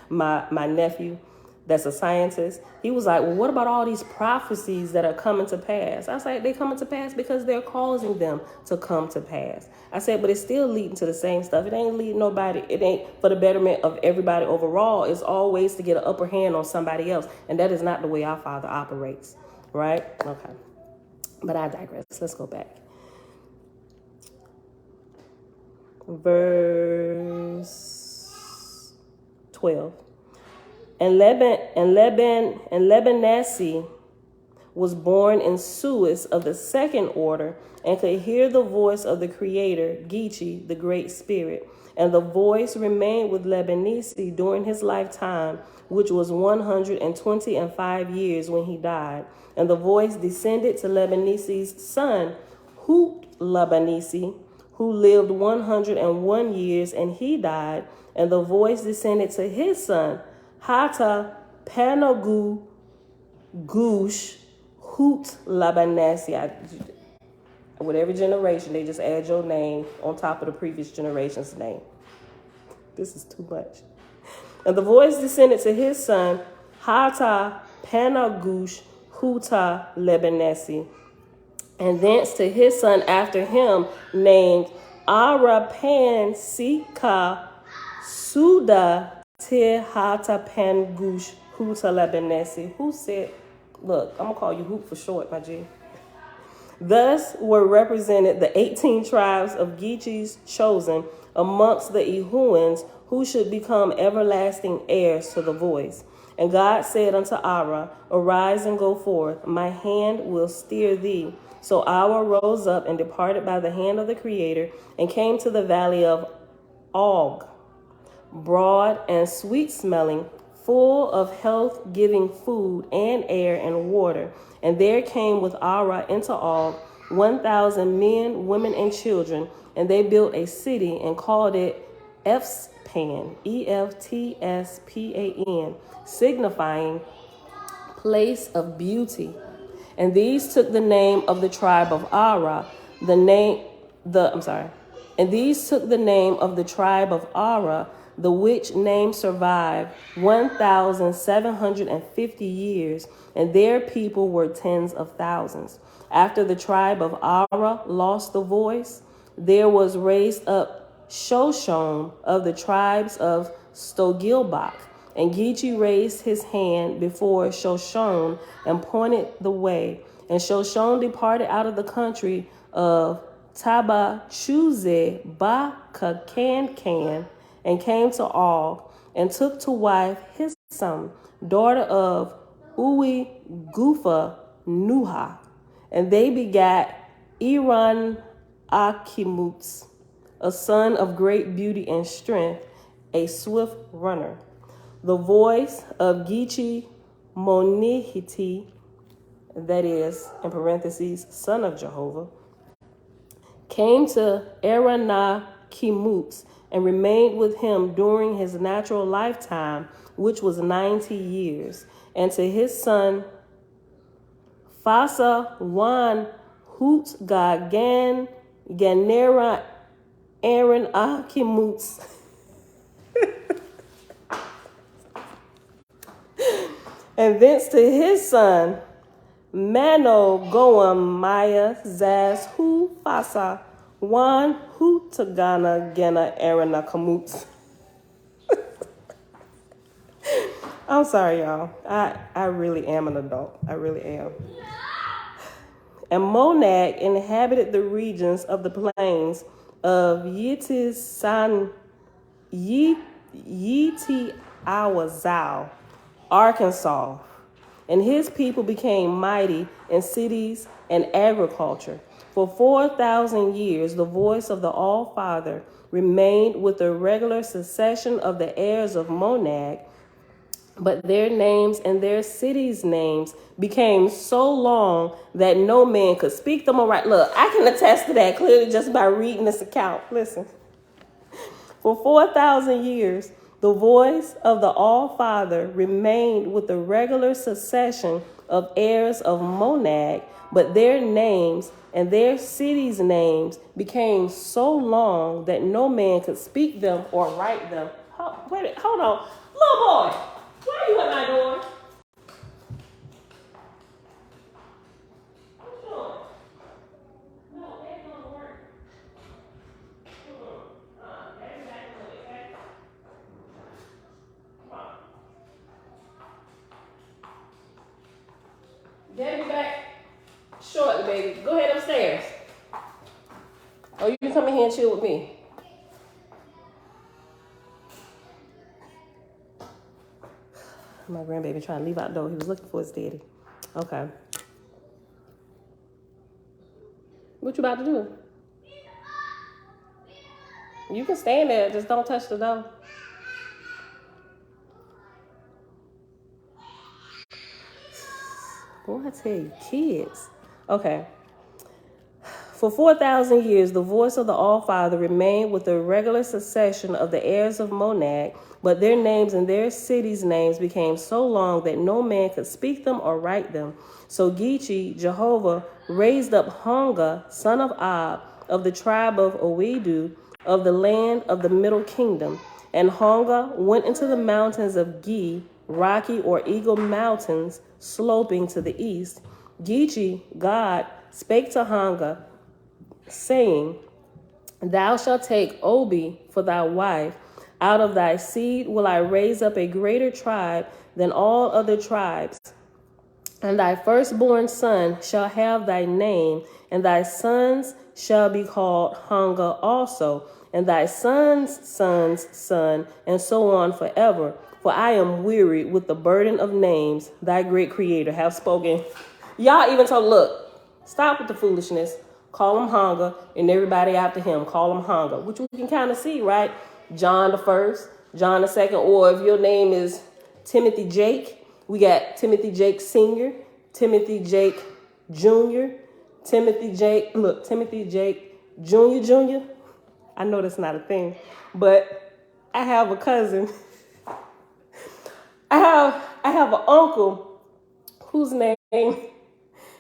C: my nephew that's a scientist. He was like, well, what about all these prophecies that are coming to pass? I was like, they coming to pass because they're causing them to come to pass. I said, but it's still leading to the same stuff. It ain't leading nobody. It ain't for the betterment of everybody overall. It's always to get an upper hand on somebody else. And that is not the way our Father operates, right? Okay. But I digress. Let's go back. Verse 12. And Lebanesi was born in Suis of the second order and could hear the voice of the Creator, Gitchee, the Great Spirit. And the voice remained with Lebanesi during his lifetime, which was 125 years when he died. And the voice descended to Lebanesi's son, Labanesi, who lived 101 years, and he died. And the voice descended to his son, Hata Panagu Gush Hoot Labanesi. With every generation, they just add your name on top of the previous generation's name. This is too much. And the voice descended to his son, Hata Panagush Huta Lebanesi, and thence to his son after him, named Arapan Sika Suda Hata Pangush Huta Lebanesi. Who said, look, I'm going to call you Hoop for short, my G. Thus were represented the 18 tribes of Gitchee's chosen amongst the Ehuans, who should become everlasting heirs to the voice. And God said unto Ara, arise and go forth, my hand will steer thee. So Ara rose up and departed by the hand of the Creator, and came to the valley of Og, broad and sweet-smelling, full of health-giving food and air and water. And there came with Ara into Og 1,000 men, women, and children, and they built a city and called it Efspan, Eftspan, signifying place of beauty. And these took the name of the tribe of Ara, And these took the name of the tribe of Ara, the which name survived 1,750 years, and their people were tens of thousands. After the tribe of Ara lost the voice, there was raised up Shoshone of the tribes of Stogilbach. And Gitchee raised his hand before Shoshone and pointed the way. And Shoshone departed out of the country of Tabachuzeh Bakhawughmeiuhowangotibah and came to Og and took to wife his son, daughter of Nuha. And they begat Akimutz, a son of great beauty and strength, a swift runner. The voice of Gitchee Ong'wee, that is, in parentheses, son of Jehovah, came to Akimutz and remained with him during his natural lifetime, which was 90 years. And to his son, Fasa Wan Hut Gagan Ganera Aaron Akimutz. And thence to his son, Bakhawughmeiuhowangotibah Zaz Hu Fasa Wan Hutagana Gena Aaron Akimutz. I'm sorry, y'all. I really am an adult. I really am. And Monag inhabited the regions of the plains of Yetiawazau, Arkansas. And his people became mighty in cities and agriculture. For 4,000 years, the voice of the All-Father remained with the regular succession of the heirs of Monag, but their names and their cities' names became so long that no man could speak them aright. Look, I can attest to that clearly just by reading this account. Listen. For 4,000 years, the voice of the All-Father remained with the regular succession of heirs of Monag, but their names and their cities' names became so long that no man could speak them or write them. Wait, hold on. Little boy, why are you at my door? What you doing? No, that's gonna work. That's back away, okay? Come on. Debbie back shortly, baby. Go ahead upstairs. Or you can come in here and chill with me. My grandbaby trying to leave out the door. He was looking for his daddy. Okay. What you about to do? You can stand there. Just don't touch the door. Boy, I tell you, kids. Okay. For 4,000 years, the voice of the All-Father remained with the regular succession of the heirs of Monag, but their names and their cities' names became so long that no man could speak them or write them. So Gitchee, Jehovah, raised up Honga, son of Ab, of the tribe of Oahspe, of the land of the Middle Kingdom. And Honga went into the mountains of Gi, rocky or eagle mountains, sloping to the east. Gitchee, God, spake to Honga, saying, Thou shalt take Obi for thy wife. Out of thy seed will I raise up a greater tribe than all other tribes. And thy firstborn son shall have thy name, and thy sons shall be called Honga also, and thy son's son's son, and so on forever. For I am weary with the burden of names, thy great creator hath spoken. Y'all even told, look, stop with the foolishness. Call him Honga, and everybody after him, call him Honga, which we can kind of see, right? John the first, John the second, or if your name is Timothy Jake, we got Timothy Jake Sr., Timothy Jake Jr., Timothy Jake Jr. I know that's not a thing, but I have a cousin. I have an uncle whose name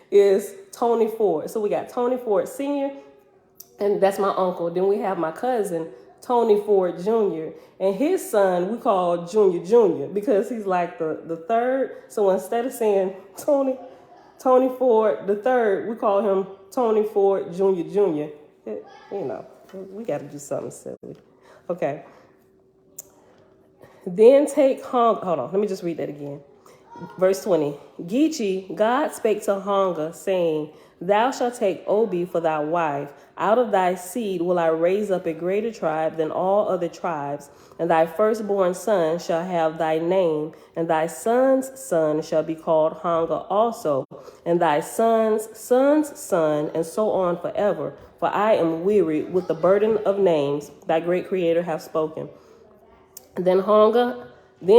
C: is Tony Ford. So we got Tony Ford Sr., and that's my uncle. Then we have my cousin, Tony Ford Jr., and his son we call Junior Jr. because he's like the third. So instead of saying Tony Ford the third, we call him Tony Ford Jr. Jr. You know, we got to do something silly. Okay. Then take Hold on, let me just read that again. Verse 20. Gitchee, God spake to Ong'wee, saying, Thou shalt take Oahspe for thy wife. Out of thy seed will I raise up a greater tribe than all other tribes, and thy firstborn son shall have thy name, and thy son's son shall be called Ong'wee also, and thy son's son's son, and so on forever. For I am weary with the burden of names, thy great Creator hath spoken. Then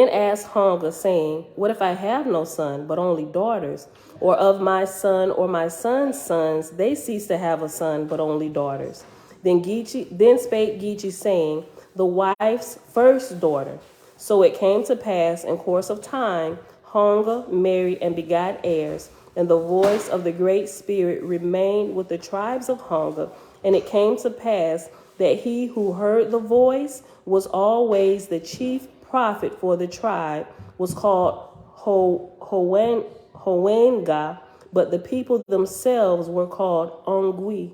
C: asked Ong'wee, saying, What if I have no son, but only daughters? Or of my son or my son's sons, they cease to have a son, but only daughters. Then spake Gitchee, saying, The wife's first daughter. So it came to pass in course of time, Ong'wee married and begat heirs, and the voice of the Great Spirit remained with the tribes of Ong'wee. And it came to pass that he who heard the voice was always the chief prophet for the tribe, was called Bakhawughmeiuhowangotibah, but the people themselves were called Ong'wee,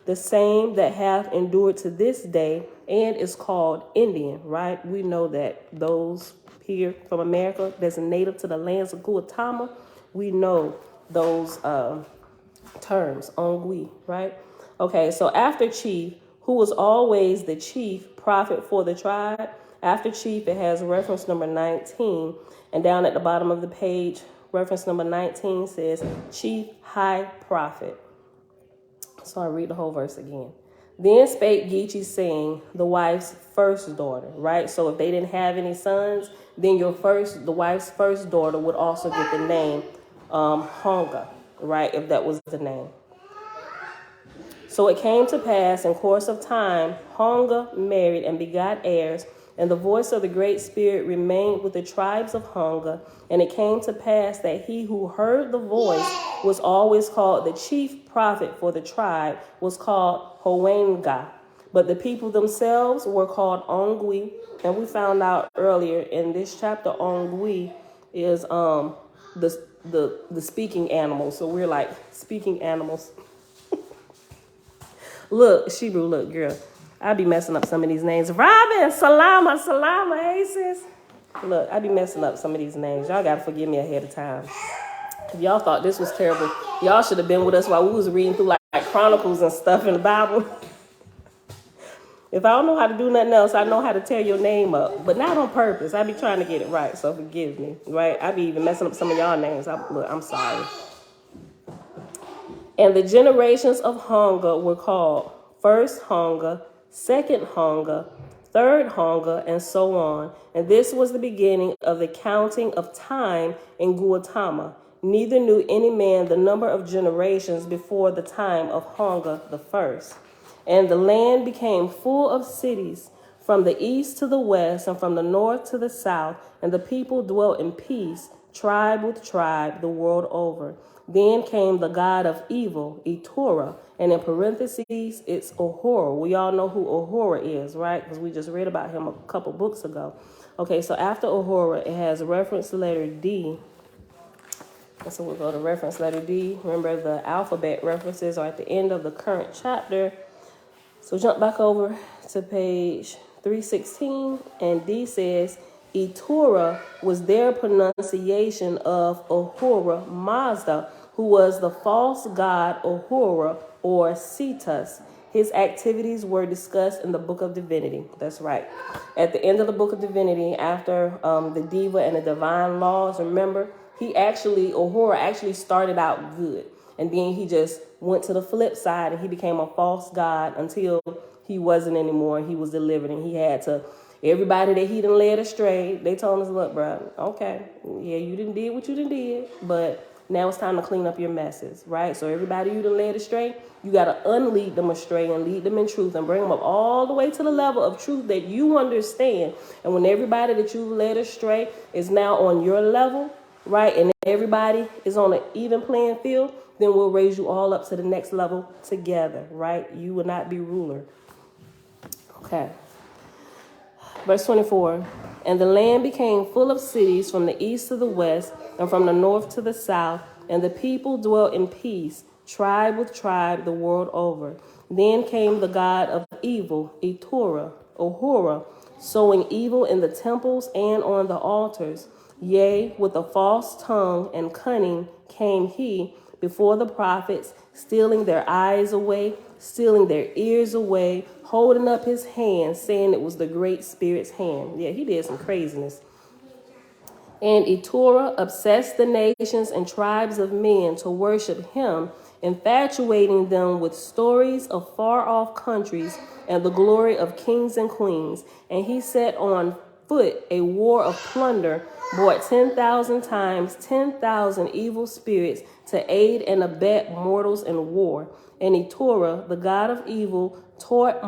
C: the same that hath endured to this day and is called Indian, right? We know that those here from America that's native to the lands of Guatemala, we know those terms, Ong'wee, right? Okay, so after chief, who was always the chief prophet for the tribe, after chief, it has reference number 19. And down at the bottom of the page, reference number 19 says, chief high prophet. So I read the whole verse again. Then spake Gitchee, saying, the wife's first daughter, right? So if they didn't have any sons, then the wife's first daughter would also get the name Ong'wee, right? If that was the name. So it came to pass in course of time, Ong'wee married and begot heirs, and the voice of the Great Spirit remained with the tribes of Ong'wee. And it came to pass that he who heard the voice was always called the chief prophet for the tribe, was called Bakhawughmeiuhowangotibah. But the people themselves were called Ong'wee. And we found out earlier in this chapter, Ong'wee is the speaking animal. So we're like speaking animals. Look, Shebrew, look, girl. I be messing up some of these names. Robin, Salama, hey sis. Look, I be messing up some of these names. Y'all gotta forgive me ahead of time. If y'all thought this was terrible, y'all should have been with us while we was reading through like Chronicles and stuff in the Bible. If I don't know how to do nothing else, I know how to tear your name up, but not on purpose. I be trying to get it right, so forgive me, right? I be even messing up some of y'all names. I'm sorry. And the generations of Ong'wee were called first Ong'wee, second Ong'wee, third Ong'wee, and so on. And this was the beginning of the counting of time in Guatemala. Neither knew any man the number of generations before the time of Ong'wee the first. And the land became full of cities from the east to the west and from the north to the south, and the people dwelt in peace, tribe with tribe, the world over. Then came the god of evil, Torah, and in parentheses, it's Uhura. We all know who Uhura is, right? Because we just read about him a couple books ago. Okay, so after Uhura, it has reference letter D. And so we'll go to reference letter D. Remember, the alphabet references are at the end of the current chapter. So jump back over to page 316, and D says, Torah was their pronunciation of Ahura Mazda, who was the false god Uhura or Cetus. His activities were discussed in the Book of Divinity. That's right. At the end of the Book of Divinity, after the Diva and the Divine Laws, remember, Uhura actually started out good. And then he just went to the flip side and he became a false god until he wasn't anymore. He was delivered, and he had to, everybody that he done led astray, they told us, look, bro, okay, yeah, you done did what you done did, but now it's time to clean up your messes, right? So everybody you done led astray, you got to unlead them astray and lead them in truth and bring them up all the way to the level of truth that you understand. And when everybody that you led astray is now on your level, right, and everybody is on an even playing field, then we'll raise you all up to the next level together, right? You will not be ruler. Okay. Verse 24, and the land became full of cities from the east to the west and from the north to the south, and the people dwelt in peace, tribe with tribe, the world over. Then came the god of evil, Ahura, sowing evil in the temples and on the altars. Yea, with a false tongue and cunning came he before the prophets, stealing their eyes away, stealing their ears away, holding up his hand, saying it was the great spirit's hand. Yeah, he did some craziness. And Etorah obsessed the nations and tribes of men to worship him, infatuating them with stories of far-off countries and the glory of kings and queens. And he set on foot a war of plunder, brought 10,000 times 10,000 evil spirits to aid and abet mortals in war. And Etorah, the god of evil, taught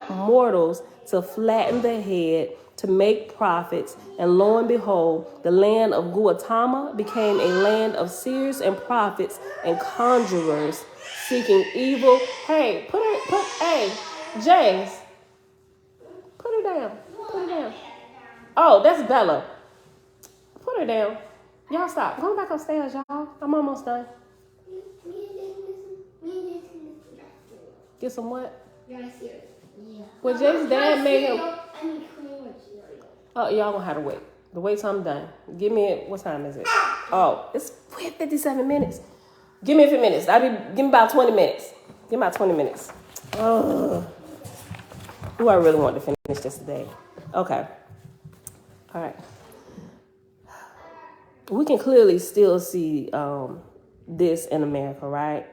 C: mortals to flatten the head, to make profits, and lo and behold, the land of Guatemala became a land of seers and prophets and conjurers seeking evil. Hey, hey, James, put her down. Oh, that's Bella. Put her down. Y'all stop. Go back upstairs, y'all. I'm almost done. Get some what?
A: Yeah.
C: Well, James' dad made him. Oh, y'all gonna have to wait. The wait till I'm done. Give me what time is it? Oh, it's 57 minutes. Give me a few minutes. Give me about 20 minutes. Give me about 20 minutes. Oh, I really want to finish this today. Okay. All right. We can clearly still see this in America, right?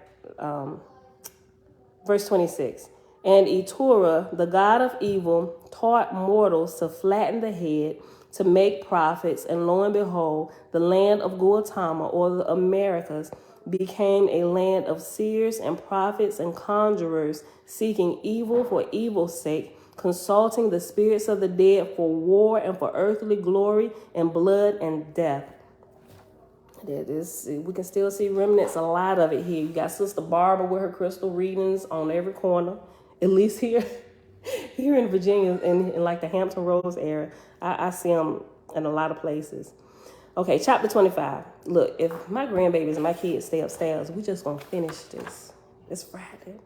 C: Verse 26. And Etorah, the god of evil, taught mortals to flatten the head, to make profits, and lo and behold, the land of Guatemala, or the Americas, became a land of seers and prophets and conjurers, seeking evil for evil's sake, consulting the spirits of the dead for war and for earthly glory and blood and death. We can still see remnants, a lot of it here. You got Sister Barbara with her crystal readings on every corner, at least here in Virginia, in like the Hampton Roads area. I see them in a lot of places. Okay, chapter 25. Look, if my grandbabies and my kids stay upstairs, we just gonna finish this. It's Friday.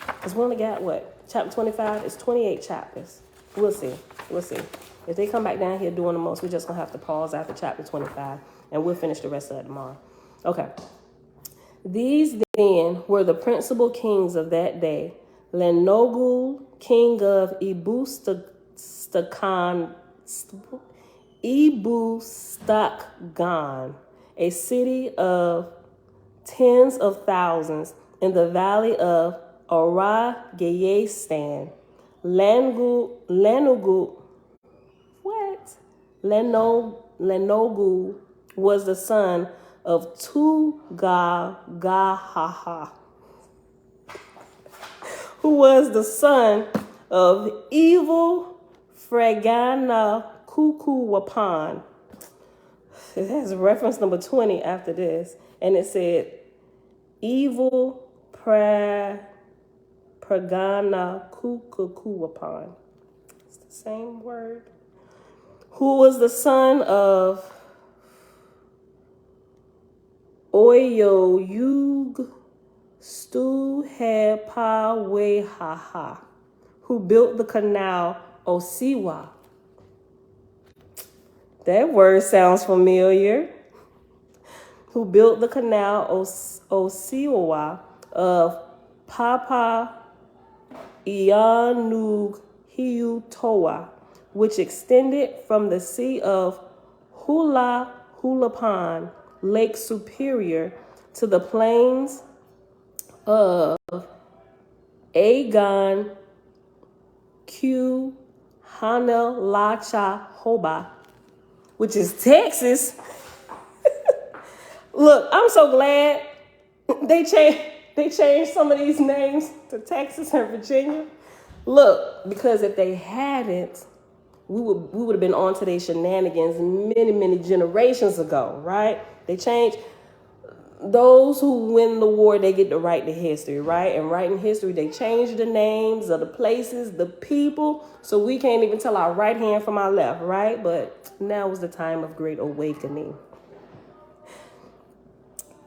C: Because we only got what? Chapter 25 is 28 chapters. We'll see. If they come back down here doing the most, we're just gonna have to pause after chapter 25. And we'll finish the rest of it tomorrow. Okay. These then were the principal kings of that day. Lenogu, king of Ebustakgan, a city of tens of thousands in the valley of Oahspe. Lenogu was the son of Tugagaha, who was the son of evil Fragana Kukuwapan. It has reference number 20 after this, and it said evil Pragana Kukuwapan. It's the same word. Who was the son of Oahspe, who built the canal Osiwa. That word sounds familiar. Who built the canal Osiwa of Bakhawughmeiuhowangotibah, which extended from the sea of Hulapan, Lake Superior, to the plains of Agon Q Hanalachahoba, which is Texas. Look, I'm so glad they changed some of these names to Texas and Virginia. Look, because if they hadn't, we would have been on to their shenanigans many generations ago, right? They changed. Those who win the war, they get to write the history, right? And writing history, they change the names of the places, the people, so we can't even tell our right hand from our left, right? But now is the time of great awakening.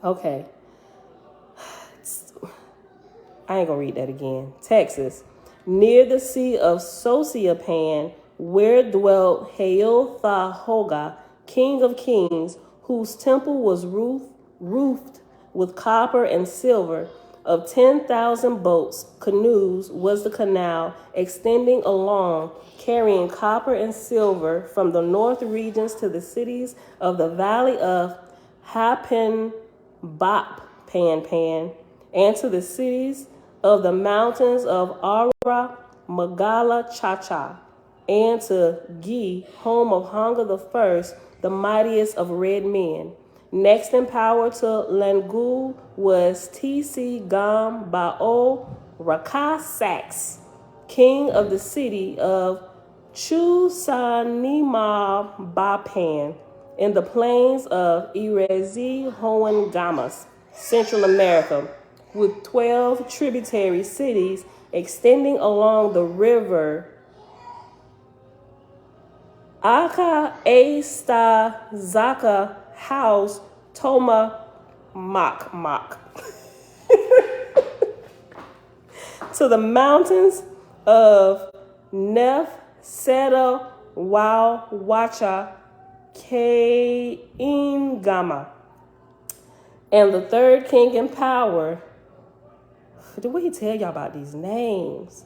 C: Okay. I ain't gonna read that again. Texas, near the sea of Sociopan, where dwelt Haothahoga, king of kings, whose temple was roofed with copper and silver. Of 10,000 boats, canoes, was the canal, extending along, carrying copper and silver from the north regions to the cities of the valley of Hapen Bop Pan, and to the cities of the mountains of Ara, Magala, Cha, and to Gi, home of Hanga the First, the mightiest of red men. Next in power to Langul was T.C. Gam Bao Rakasax, king of the city of Chusanima Bapan, in the plains of Irezi Hoangamas, Central America, with 12 tributary cities extending along the river Aka Esta Zaka House Toma Mak to the mountains of Nef Seda Wow Wacha Kaingama. And the third king in power, did we tell y'all about these names?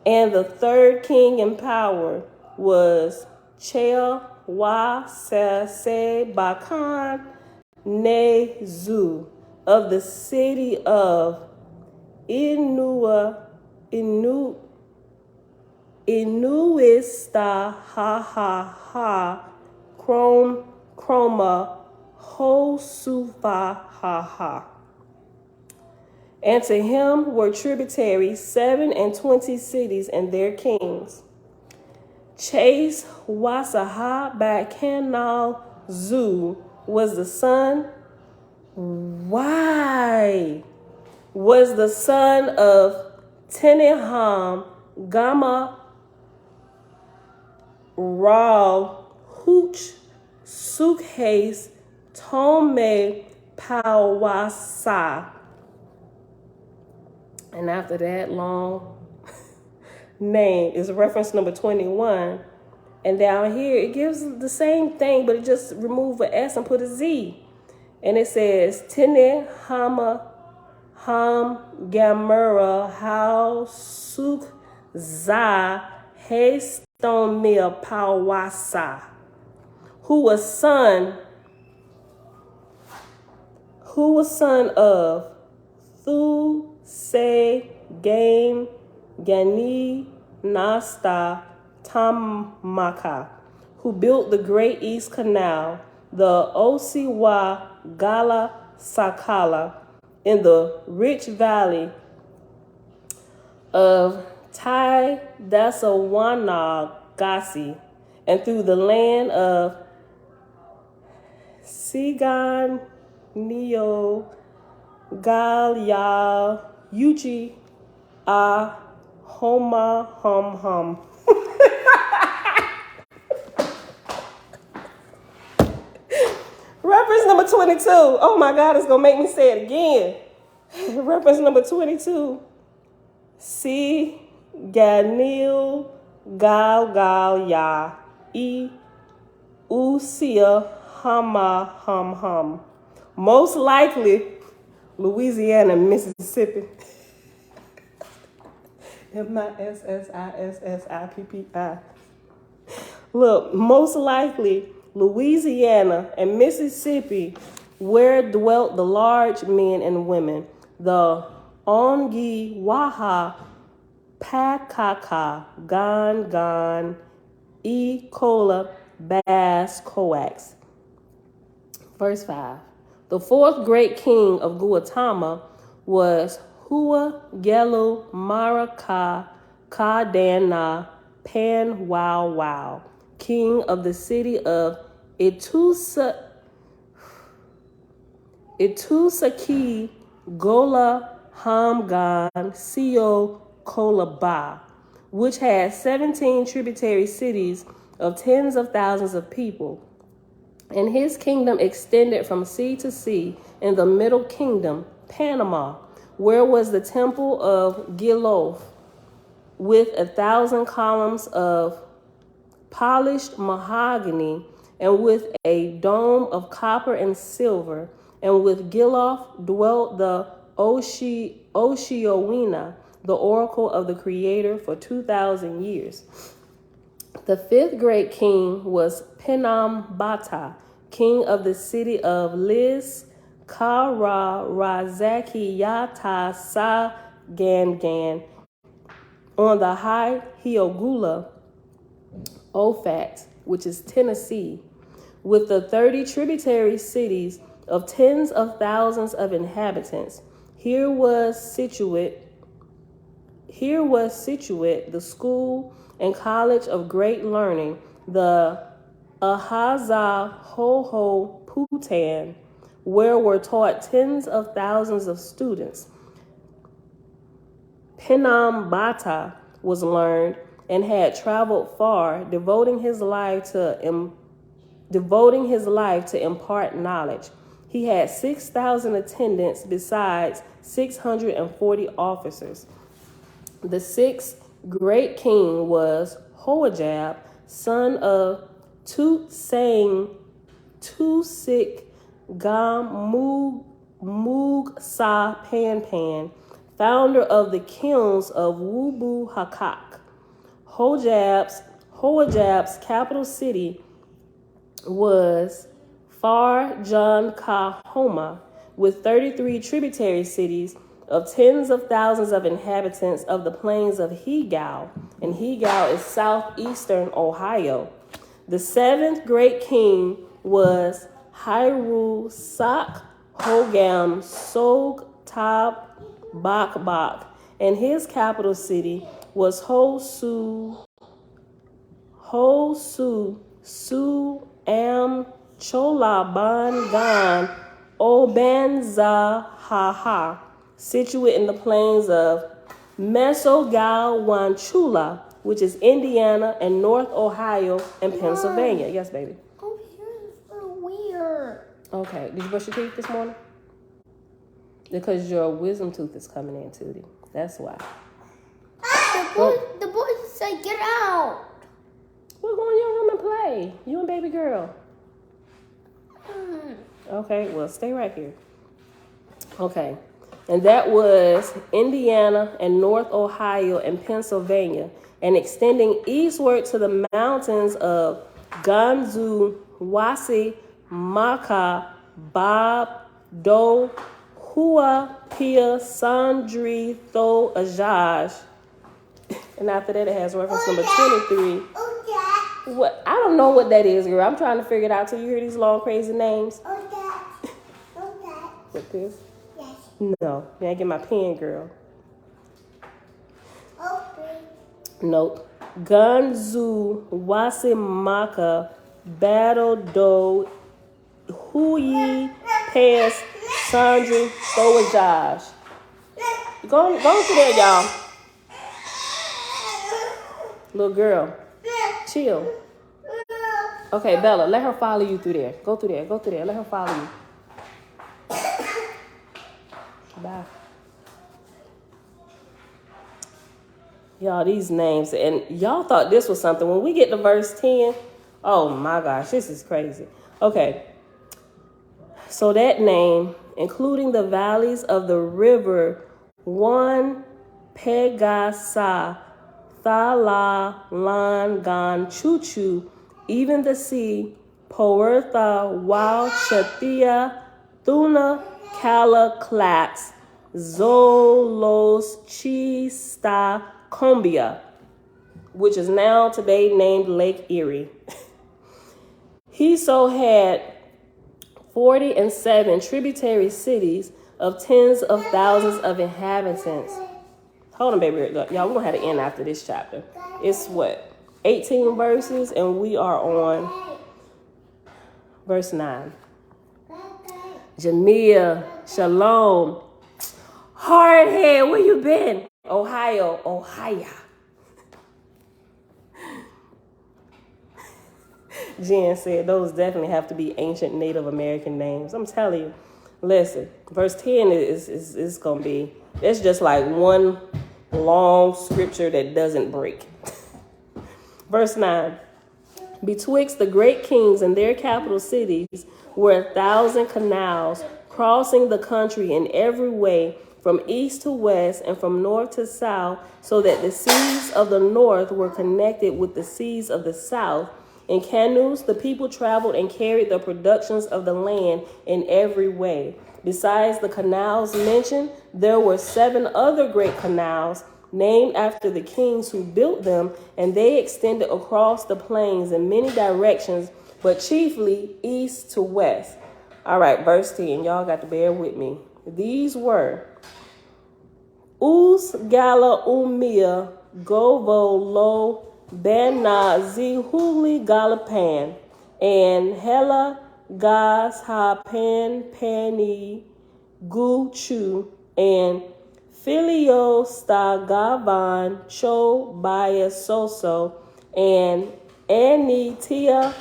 C: And the third king in power was Chel Wa Se Bakan Nezu of the city of Inuista ha Chroma Hosufa ha. And to him were tributaries 27 cities and their kings. Chase Wasaha Bakanal Zu was the son. Why? Was the son of Teneham Gama Ra Hooch Sukhes Tome Pawasa. And after that long name is reference number 21. And down here, it gives the same thing, but it just removed an S and put a Z. And it says, Tene Hama Ham Gamera How Suk Za Haystone Mil Pawasa, who was son of Thu Se Game Gani Nasta Tamaka, who built the Great East Canal, the Osiwa Gala Sakala, in the rich valley of Tai Dasawanagasi, and through the land of Sigan Neo Galya Yuchi A Homa Hum. Reference number 22. Oh my God, it's going to make me say it again. Reference number 22. Si Ganil Gal Ya E Usia Hama Hum. Most likely, Louisiana, Mississippi. Mississippi. Look, most likely, Louisiana and Mississippi, where dwelt the large men and women, the Ong'wee Waha Pakaka Gan E Kola Bass Coax. Verse 5. The fourth great king of Gautama was Hua Gelu Maraka Kadana Pan Wow, king of the city of Itusaki Gola Hamgan Sio Kolaba, which had 17 tributary cities of tens of thousands of people. And his kingdom extended from sea to sea in the middle kingdom, Panama, where was the temple of Giloth, with 1,000 columns of polished mahogany, and with a dome of copper and silver. And with Giloth dwelt the Oahspe, the oracle of the Creator, for 2,000 years. The fifth great king was Pinambata, king of the city of Liz, Kara Razaki Yata Sagangan, on the high Hiogula Ophat, which is Tennessee, with the 30 tributary cities of tens of thousands of inhabitants. Here was situate the school and college of great learning, the Oahspe where were taught tens of thousands of students. Pinambata was learned and had traveled far, devoting his life to impart knowledge. He had 6,000 attendants besides 640 officers. The sixth great king was Hoajab, son of Tusik Gamugsa Panpan, founder of the kilns of Wubu Hakak. Hoajab's capital city was Farjankahoma, with 33 tributary cities of tens of thousands of inhabitants of the plains of Hegal, and Hegal is southeastern Ohio. The seventh great king was Hiru Sak Hogam Sog Tab Bakbak, and his capital city was Hosu Su Am Cholaban Gan Obanzahaha, situate in the plains of Mesogawanchula, which is Indiana and North Ohio and Pennsylvania. Yes, baby.
A: Oh, here's so weird.
C: Okay. Did you brush your teeth this morning? Because your wisdom tooth is coming in, Tootie. That's why.
A: The boy said, get out.
C: We're going to your room and play. You and baby girl. Okay, well, stay right here. Okay. And that was Indiana and North Ohio and Pennsylvania, and extending eastward to the mountains of Ganzu, Wasi, Maka, Bob, Do, Hua, Pia, Sandri, Tho, Ajaj. And after that, it has reference number 23. What? I don't know what that is, girl. I'm trying to figure it out till you hear these long, crazy names. With this?
A: Yes.
C: No. May I get my pen, girl?
A: Okay.
C: Nope. Ganzu, Wasimaka, Battle Do, Huyi, Pass, Sandri, Thoajaj. Go through there, y'all. Little girl. Chill. Okay, Bella, let her follow you through there. Go through there. Go through there. Let her follow you. Bye. Y'all, these names, and y'all thought this was something. When we get to verse 10, oh my gosh, this is crazy. Okay. So that name, including the valleys of the river, one Pegasa, Thala, Lan, Gan, Chuchu, even the sea, Poertha, Wal, Shathia, Thuna, Kala, Klats, Zolos, Chista, Combia, which is now today named Lake Erie. He so had 47 tributary cities of tens of thousands of inhabitants. Hold on, baby. Look, y'all, we're going to have to end after this chapter. It's what? 18 verses, and we are on verse 9. Jamia, Shalom. Hardhead, where you been? Ohio. Jen said those definitely have to be ancient Native American names. I'm telling you. Listen, verse 10 is going to be It's just like one long scripture that doesn't break. Verse 9. Betwixt the great kings and their capital cities were 1,000 canals, crossing the country in every way, from east to west and from north to south, so that the seas of the north were connected with the seas of the south. In canoes, the people traveled and carried the productions of the land in every way. Besides the canals mentioned, there were 7 other great canals, named after the kings who built them, and they extended across the plains in many directions, but chiefly east to west. All right, verse 10. Y'all got to bear with me. These were Bakhawughmeiuhowangotibah lo Bena Zihuli Galapan, and Hela Gas Ha Pan Pani Guchu, and Filio Stagavan Cho Bayasoso, and Anitia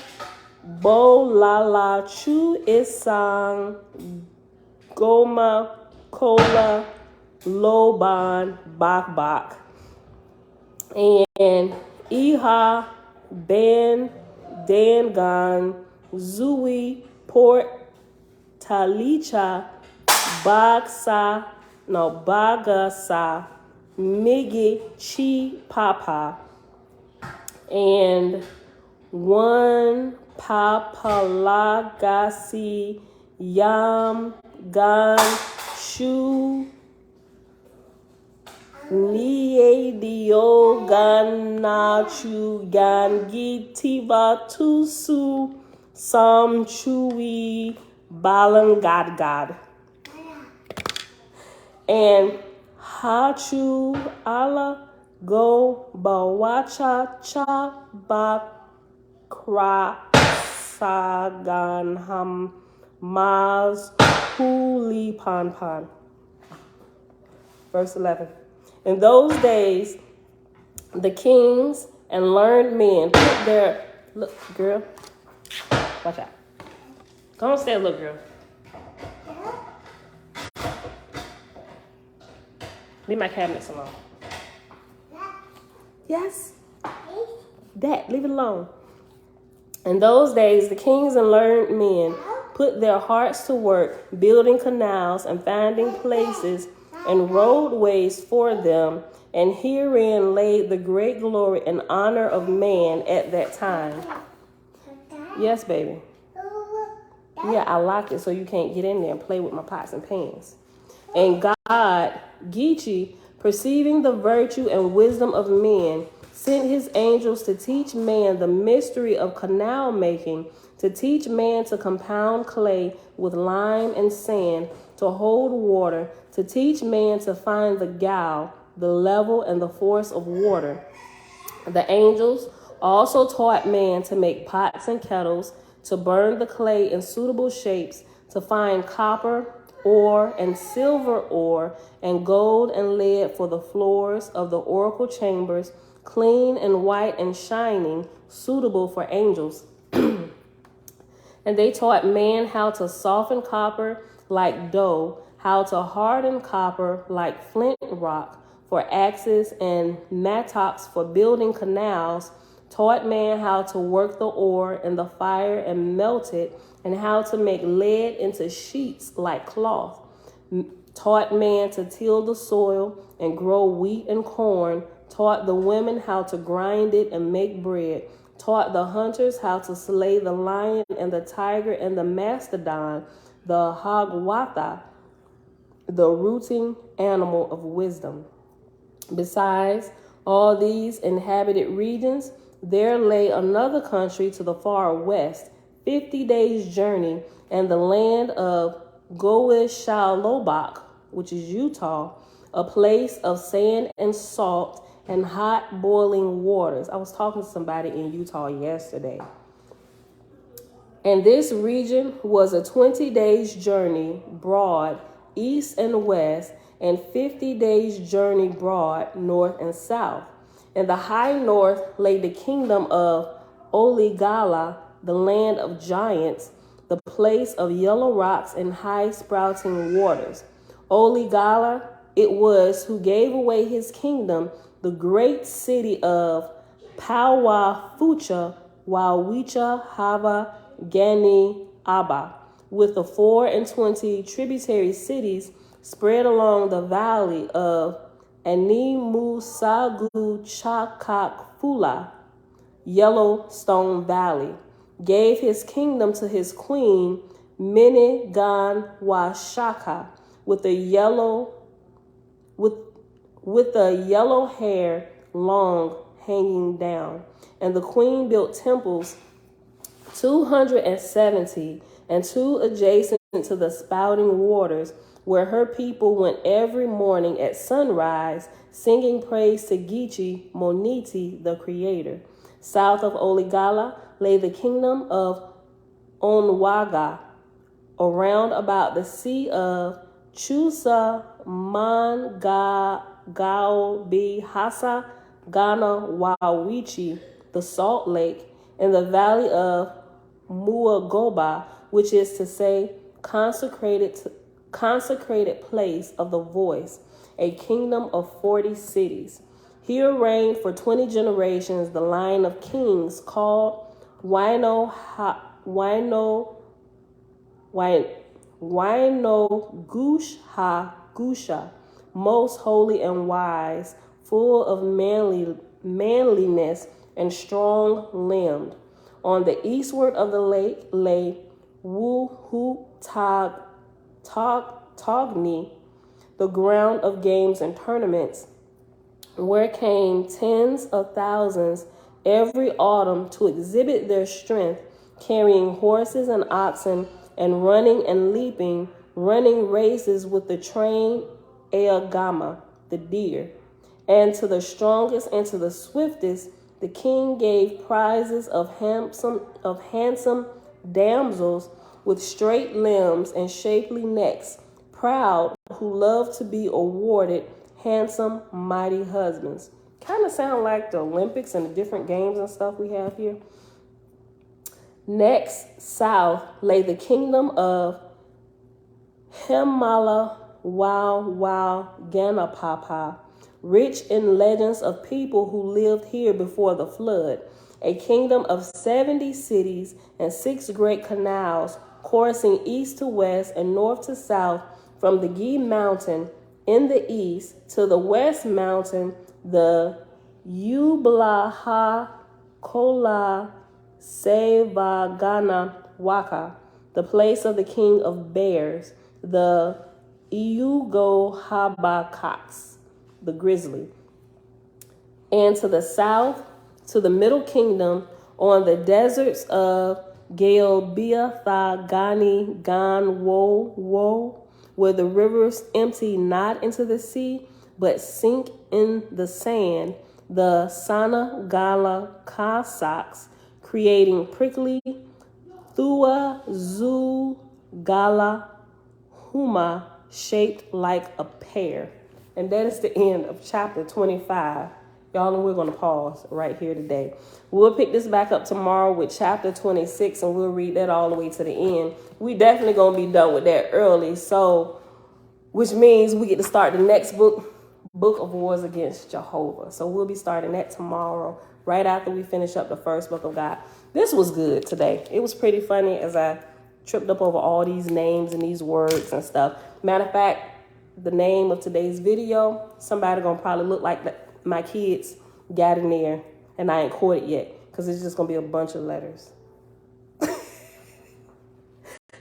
C: Bolala Chu Isang Goma Kola Loban Bakbak, and Iha Ben Dangan Zui Port Talicha Bagasa Migi Chi Papa, and one Papalagasi Yam Gan Shu Niedio Ganachu Gangi Tiva Tusu Sam Chui Balangadgad, and Hachu Ala Go Bawacha Cha Bakra Saganham Maz Huli Pan. Verse 11. In those days, the kings and learned men put their... Look, girl. Watch out. Go on, stay, look, girl. Leave my cabinets alone. Yes? That, leave it alone. In those days, the kings and learned men put their hearts to work, building canals and finding places and roadways for them, and herein lay the great glory and honor of man at that time. Yes, baby. Yeah, I locked it so you can't get in there and play with my pots and pans. And God, Gitchee, perceiving the virtue and wisdom of men, sent his angels to teach man the mystery of canal making, to teach man to compound clay with lime and sand, to hold water, to teach man to find the gall, the level, and the force of water. The angels also taught man to make pots and kettles, to burn the clay in suitable shapes, to find copper, ore, and silver ore, and gold and lead for the floors of the oracle chambers, clean and white and shining, suitable for angels. And they taught man how to soften copper like dough, how to harden copper like flint rock for axes, and mattocks for building canals, taught man how to work the ore in the fire and melt it, and how to make lead into sheets like cloth, taught man to till the soil and grow wheat and corn, taught the women how to grind it and make bread, taught the hunters how to slay the lion and the tiger and the mastodon, the hagwatha, the rooting animal of wisdom. Besides all these inhabited regions, there lay another country to the far west, 50 days' journey, and the land of Goishalobak, which is Utah, a place of sand and salt and hot boiling waters. I was talking to somebody in Utah yesterday. And this region was a 20 days journey broad, east and west, and 50 days journey broad, north and south. In the high north lay the kingdom of Oligala, the land of giants, the place of yellow rocks and high sprouting waters. Oligala it was who gave away his kingdom, the great city of Bakhawughmeiuhowangotibah, with the 24 tributary cities spread along the valley of Animusaguchakakfula, Yellowstone Valley, gave his kingdom to his queen Minneganwashaka, with the yellow hair long hanging down. And the queen built temples 270 and 2 adjacent to the spouting waters, where her people went every morning at sunrise, singing praise to Gitchee Ong'wee, the creator. South of Oligala lay the kingdom of Ong'wee, around about the sea of Chusa Mangawbihasa Ghana Wawichi, the Salt Lake, in the valley of Muagoba, which is to say, consecrated place of the voice, a kingdom of 40 cities. Here reigned for 20 generations the line of kings called Wino-Gush-Ha-Gusha, most holy and wise, full of manliness and strong-limbed. On the eastward of the lake lay Togni, the ground of games and tournaments, where came tens of thousands every autumn to exhibit their strength, carrying horses and oxen, and running and leaping, running races with the trained Eagama, the deer. And to the strongest and to the swiftest, the king gave prizes of handsome damsels with straight limbs and shapely necks, proud, who loved to be awarded handsome, mighty husbands. Kind of sound like the Olympics and the different games and stuff we have here. Next, south lay the kingdom of Pamela, rich in legends of people who lived here before the flood, a kingdom of 70 cities and 6 great canals coursing east to west and north to south, from the Gee Mountain in the east to the west mountain, the Ublaha-Kola Sevagana Waka, the place of the king of bears, the Iugohabakox, the grizzly. And to the south, to the middle kingdom, on the deserts of Gaelbeathagani Ganwo, where the rivers empty not into the sea, but sink in the sand, the Sana Gala Cossacks, creating prickly Thua Zu Gala Huma, shaped like a pear. And that is the end of chapter 25. Y'all, and we're going to pause right here today. We'll pick this back up tomorrow with chapter 26, and we'll read that all the way to the end. We definitely going to be done with that early, so which means we get to start the next book of Wars Against Jehovah. So we'll be starting that tomorrow, right after we finish up the first book of God. This was good today. It was pretty funny as I tripped up over all these names and these words and stuff. Matter of fact, the name of today's video, somebody going to probably look like my kids got in there, and I ain't caught it yet, because it's just going to be a bunch of letters. That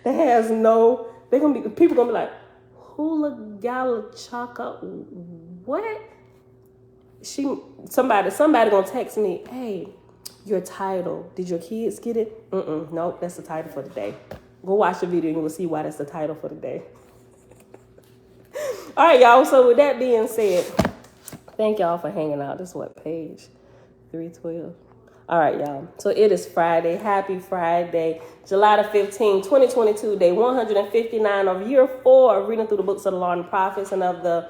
C: has no, people going to be like, Hula Gala Chaka, what? Somebody going to text me, hey, your title, did your kids get it? Nope, that's the title for today. Go watch the video and you will see why that's the title for today. All right, y'all, so with that being said, thank y'all for hanging out. This is what, page 312? All right, y'all. So it is Friday. Happy Friday, July the 15th, 2022, day 159 of year 4 of reading through the books of the Law and the Prophets, and of the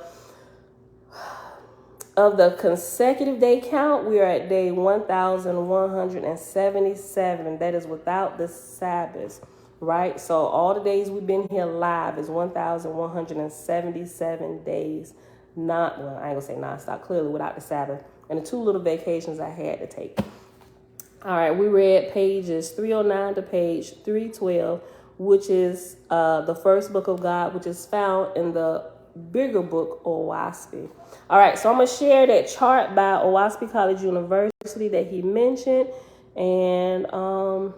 C: consecutive day count, we are at day 1,177, and that is without the Sabbath, right? So all the days we've been here live is 1,177 days I ain't gonna say nonstop, clearly without the Sabbath, and the 2 little vacations I had to take. All right, we read pages 309 to page 312, which is the first book of God, which is found in the bigger book, Oahspe. All right, so I'm going to share that chart by Oahspe College University that he mentioned. And I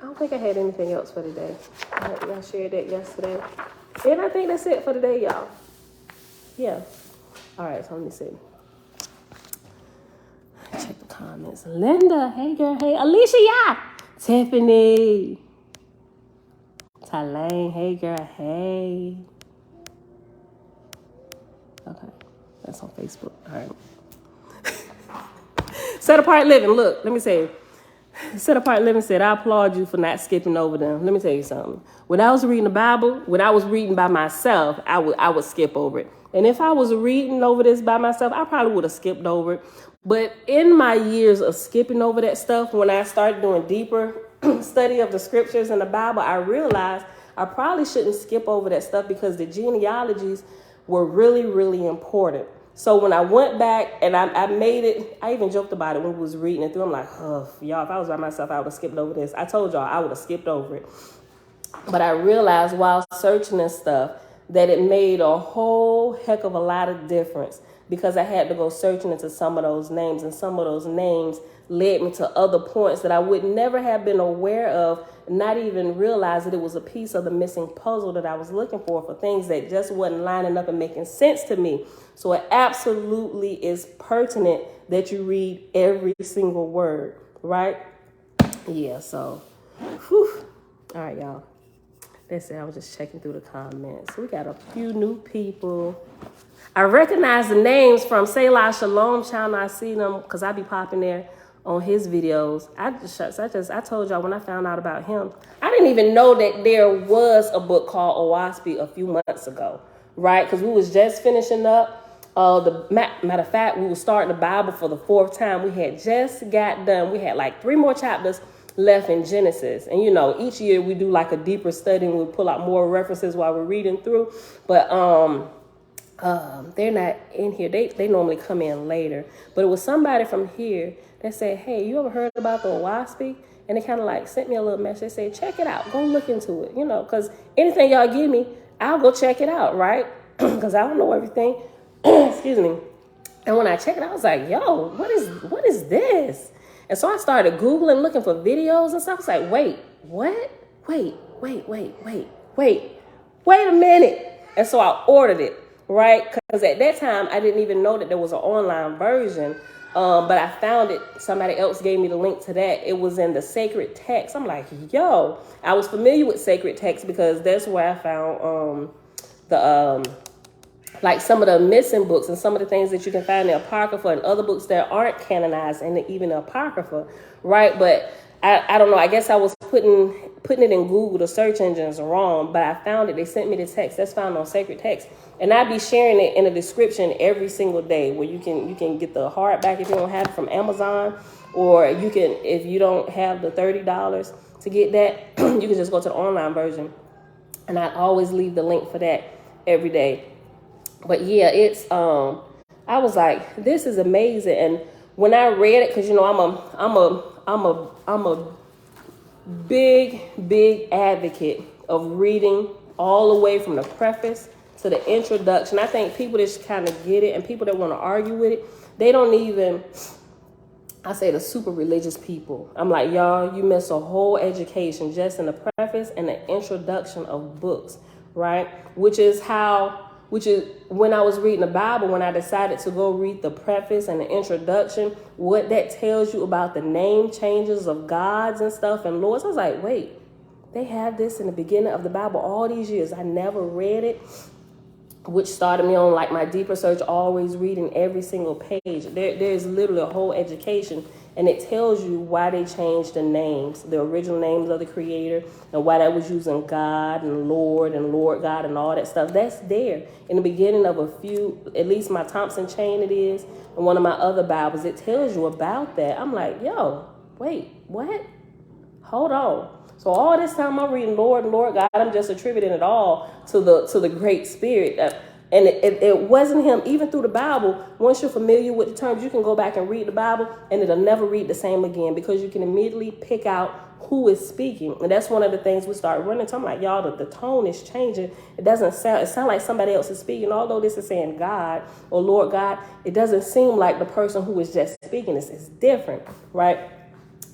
C: don't think I had anything else for today. I shared that yesterday. And I think that's it for today, y'all. Yeah. All right, so let me see. Check the comments. Linda, hey girl, hey. Alicia, yeah. Tiffany. Tylane, hey girl, hey. Okay, that's on Facebook. All right. Set Apart Living. Look, let me say. Set Apart Living said, I applaud you for not skipping over them. Let me tell you something. When I was reading the Bible, when I was reading by myself, I would skip over it. And if I was reading over this by myself, I probably would have skipped over it. But in my years of skipping over that stuff, when I started doing deeper study of the scriptures in the Bible, I realized I probably shouldn't skip over that stuff because the genealogies were really, really important. So when I went back and I made it, I even joked about it when we was reading it through. I'm like, oh, y'all, if I was by myself, I would have skipped over this. I told y'all I would have skipped over it. But I realized while searching this stuff that it made a whole heck of a lot of difference because I had to go searching into some of those names, and some of those names led me to other points that I would never have been aware of, not even realize that it was a piece of the missing puzzle that I was looking for things that just wasn't lining up and making sense to me. So it absolutely is pertinent that you read every single word, right? Yeah, so, whew. All right, y'all. That's it. I was just checking through the comments. We got a few new people. I recognize the names from Selah Shalom channel. I see them because I be popping there on his videos. I told y'all when I found out about him, I didn't even know that there was a book called Oahspe a few months ago, right? Because we was just finishing up. Matter of fact, we were starting the Bible for the 4th time. We had just got done. We had like 3 more chapters left in Genesis. And, you know, each year we do like a deeper study and we pull out more references while we're reading through. But they're not in here. They normally come in later. But it was somebody from here that said, hey, you ever heard about the Oahspe? And they kind of like sent me a little message. They said, check it out. Go look into it. You know, because anything y'all give me, I'll go check it out, right? Because I don't know everything. Excuse me. And when I checked it, I was like, yo, what is this? And so I started Googling, looking for videos and stuff. I was like, wait, what? Wait a minute. And so I ordered it, right? Because at that time, I didn't even know that there was an online version. But I found it. Somebody else gave me the link to that. It was in the sacred text. I'm like, yo, I was familiar with sacred text because that's where I found like some of the missing books and some of the things that you can find in the Apocrypha and other books that aren't canonized and even the Apocrypha, right? But I don't know. I guess I was putting it in Google, the search engines wrong, but I found it. They sent me the text that's found on sacred text. And I'd be sharing it in the description every single day where you can get the hardback if you don't have it from Amazon, or you can, if you don't have the $30 to get that, you can just go to the online version. And I always leave the link for that every day. But yeah, it's I was like, this is amazing. And when I read it, because you know I'm a big advocate of reading all the way from the preface to the introduction. I think people just kind of get it, and people that want to argue with it, they don't even. I say the super religious people. I'm like, y'all, you miss a whole education just in the preface and the introduction of books, right? Which is when I was reading the Bible, when I decided to go read the preface and the introduction, what that tells you about the name changes of gods and stuff and lords. I was like, wait, they have this in the beginning of the Bible all these years. I never read it, which started me on like my deeper search, always reading every single page. There's literally a whole education, and it tells you why they changed the names, the original names of the Creator, and why that was using God and Lord God and all that stuff. That's there in the beginning of a few, at least my Thompson chain it is, and one of my other Bibles, it tells you about that. I'm like, yo, wait, what? hold on. So all this time I'm reading Lord, Lord God, I'm just attributing it all to the Great Spirit. And it wasn't him. Even through the Bible, once you're familiar with the terms, you can go back and read the Bible and it'll never read the same again, because you can immediately pick out who is speaking. And that's one of the things we start running to. I'm like, y'all, the tone is changing. It sounds like somebody else is speaking. Although this is saying God or Lord God, it doesn't seem like the person who is just speaking. It's different, right?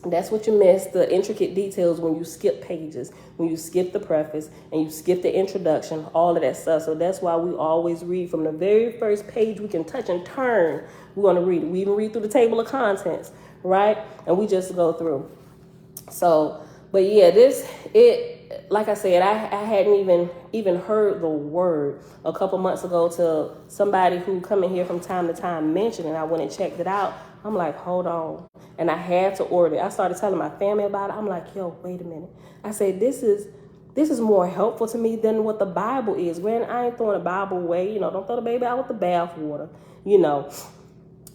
C: That's what you miss, the intricate details when you skip pages, when you skip the preface and you skip the introduction, all of that stuff. So that's why we always read from the very first page we can touch and turn. We're going to read it. We even read through the table of contents, right? And we just go through. So, but yeah, like I said, I hadn't even heard the word a couple months ago till somebody who come in here from time to time mentioned it. I went and checked it out. I'm like, hold on. And I had to order it. I started telling my family about it. I'm like, yo, wait a minute. I said, this is more helpful to me than what the Bible is. When I ain't throwing the Bible away, don't throw the baby out with the bathwater,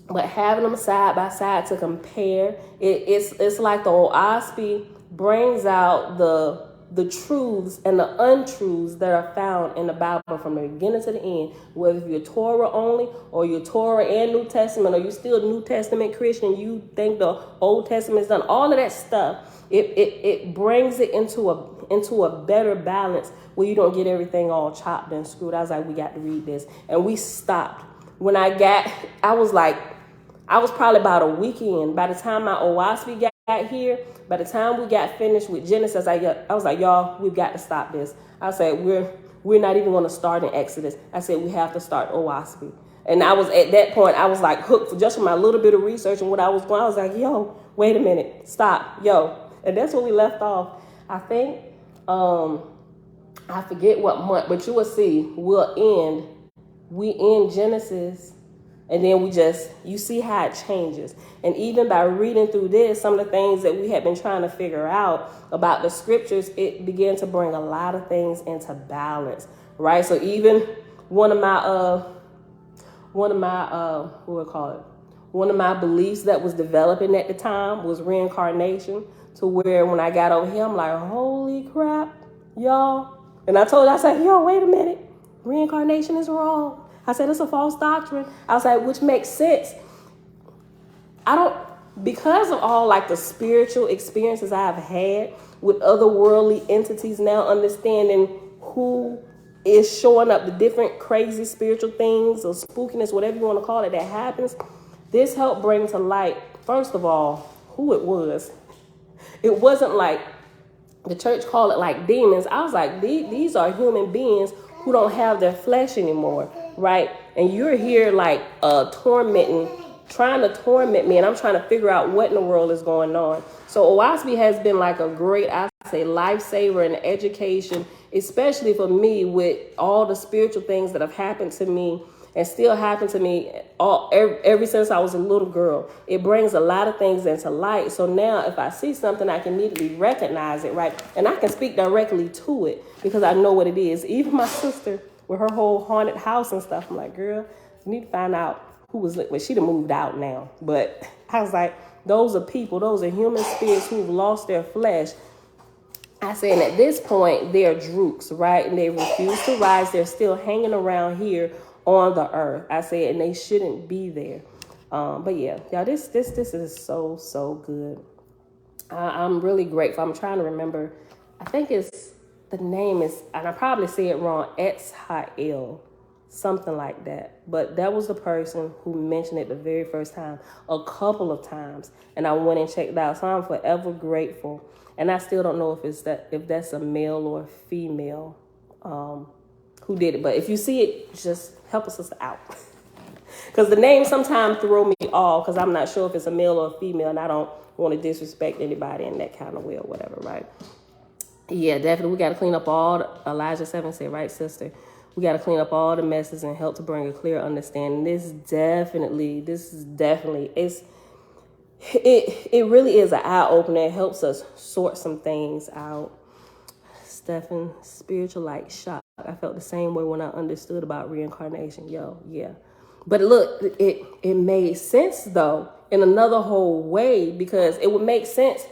C: But having them side by side to compare, it's like the Oahspe brings out the truths and the untruths that are found in the Bible from the beginning to the end. Whether you're Torah only or you're Torah and New Testament, or you're still New Testament Christian, you think the Old Testament is done. All of that stuff, it brings it into a better balance where you don't get everything all chopped and screwed. I was like, we got to read this, and we stopped. When I was probably about a weekend. By the time my Oahspe got here, by the time we got finished with Genesis, I was like, y'all, we've got to stop this. I said, we're not even going to start in Exodus. I said, we have to start Oahspe. And I was at that point, I was like hooked for just my little bit of research and what I was going. I was like, yo, wait a minute, stop, yo. And that's where we left off. I think, I forget what month, but you will see, we end Genesis. And then you see how it changes. And even by reading through this, some of the things that we had been trying to figure out about the scriptures, it began to bring a lot of things into balance, right? So even one of my beliefs that was developing at the time was reincarnation, to where when I got over here, I'm like, holy crap, y'all. And I said, yo, wait a minute. Reincarnation is wrong. I said, it's a false doctrine. I was like, which makes sense. Because of all like the spiritual experiences I've had with otherworldly entities, now understanding who is showing up, the different crazy spiritual things or spookiness, whatever you want to call it, that happens. This helped bring to light, first of all, who it was. It wasn't like the church called it like demons. I was like, these are human beings who don't have their flesh anymore, right? And you're here like trying to torment me, and I'm trying to figure out what in the world is going on. So Oahspe has been like a great, I say, lifesaver in education, especially for me with all the spiritual things that have happened to me and still happen to me ever since I was a little girl. It brings a lot of things into light. So now if I see something, I can immediately recognize it, right? And I can speak directly to it because I know what it is. Even my sister with her whole haunted house and stuff, I'm like, girl, you need to find out who was, well, she'd have moved out now. But I was like, those are people, those are human spirits who've lost their flesh. I said, and at this point, they're drooks, right? And they refuse to rise. They're still hanging around here on the earth. I said, and they shouldn't be there. But yeah, y'all, this is so good. I'm really grateful. I'm trying to remember. I think the name is, and I probably say it wrong, Etzhael, something like that. But that was the person who mentioned it the very first time, a couple of times, and I went and checked it out. So I'm forever grateful. And I still don't know if that's a male or a female who did it. But if you see it, just help us out. Because the names sometimes throw me off because I'm not sure if it's a male or a female, and I don't want to disrespect anybody in that kind of way or whatever, right? Yeah, definitely. We got to clean up Elijah 7 said, right, sister? We got to clean up all the messes and help to bring a clear understanding. It really is an eye opener. It helps us sort some things out. Stephen, spiritual light shock. I felt the same way when I understood about reincarnation. Yeah. But look, it made sense though in another whole way, because it would make sense.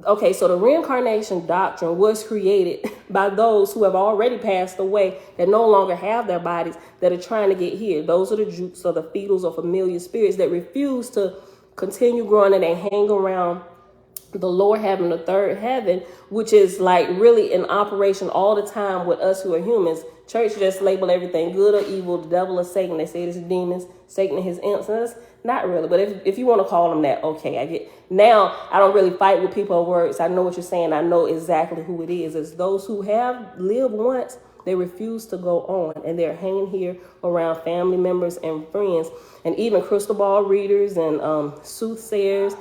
C: Okay, so the reincarnation doctrine was created by those who have already passed away, that no longer have their bodies, that are trying to get here. Those are the jutes or the fetals or familiar spirits that refuse to continue growing, and they hang around the lower heaven, the third heaven, which is like really in operation all the time with us who are humans. Church just label everything good or evil, the devil or Satan. They say it's demons, Satan and his imps. And that's not really, but if you want to call them that, okay, I get. Now, I don't really fight with people of words. I know what you're saying. I know exactly who it is. It's those who have lived once. They refuse to go on, and they're hanging here around family members and friends, and even crystal ball readers and soothsayers.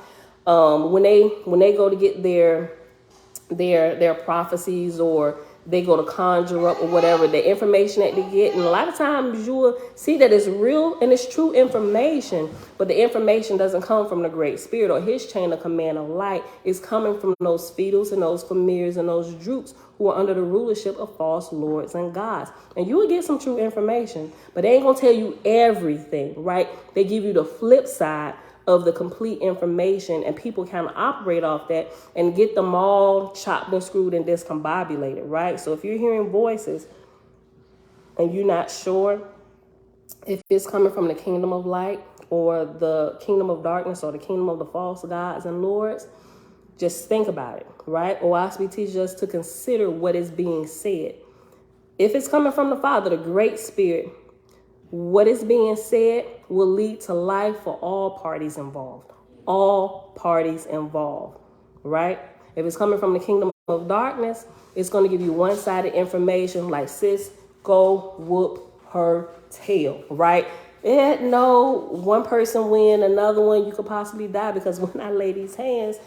C: When they go to get their prophecies, or they go to conjure up or whatever, the information that they get, and a lot of times you will see that it's real and it's true information, but the information doesn't come from the Great Spirit or his chain of command of light. It's coming from those fetals and those familiars and those droops who are under the rulership of false lords and gods. And you will get some true information, but they ain't gonna tell you everything, right? They give you the flip side of the complete information, and people kind of operate off that and get them all chopped and screwed and discombobulated, right? So if you're hearing voices and you're not sure if it's coming from the kingdom of light or the kingdom of darkness or the kingdom of the false gods and lords, just think about it, right? Oahspe teaches us to consider what is being said. If it's coming from the Father, the Great Spirit, what is being said will lead to life for all parties involved. All parties involved, right? If it's coming from the kingdom of darkness, it's going to give you one-sided information like, sis, go whoop her tail, right? No, one person win, another one, you could possibly die, because when I lay these hands,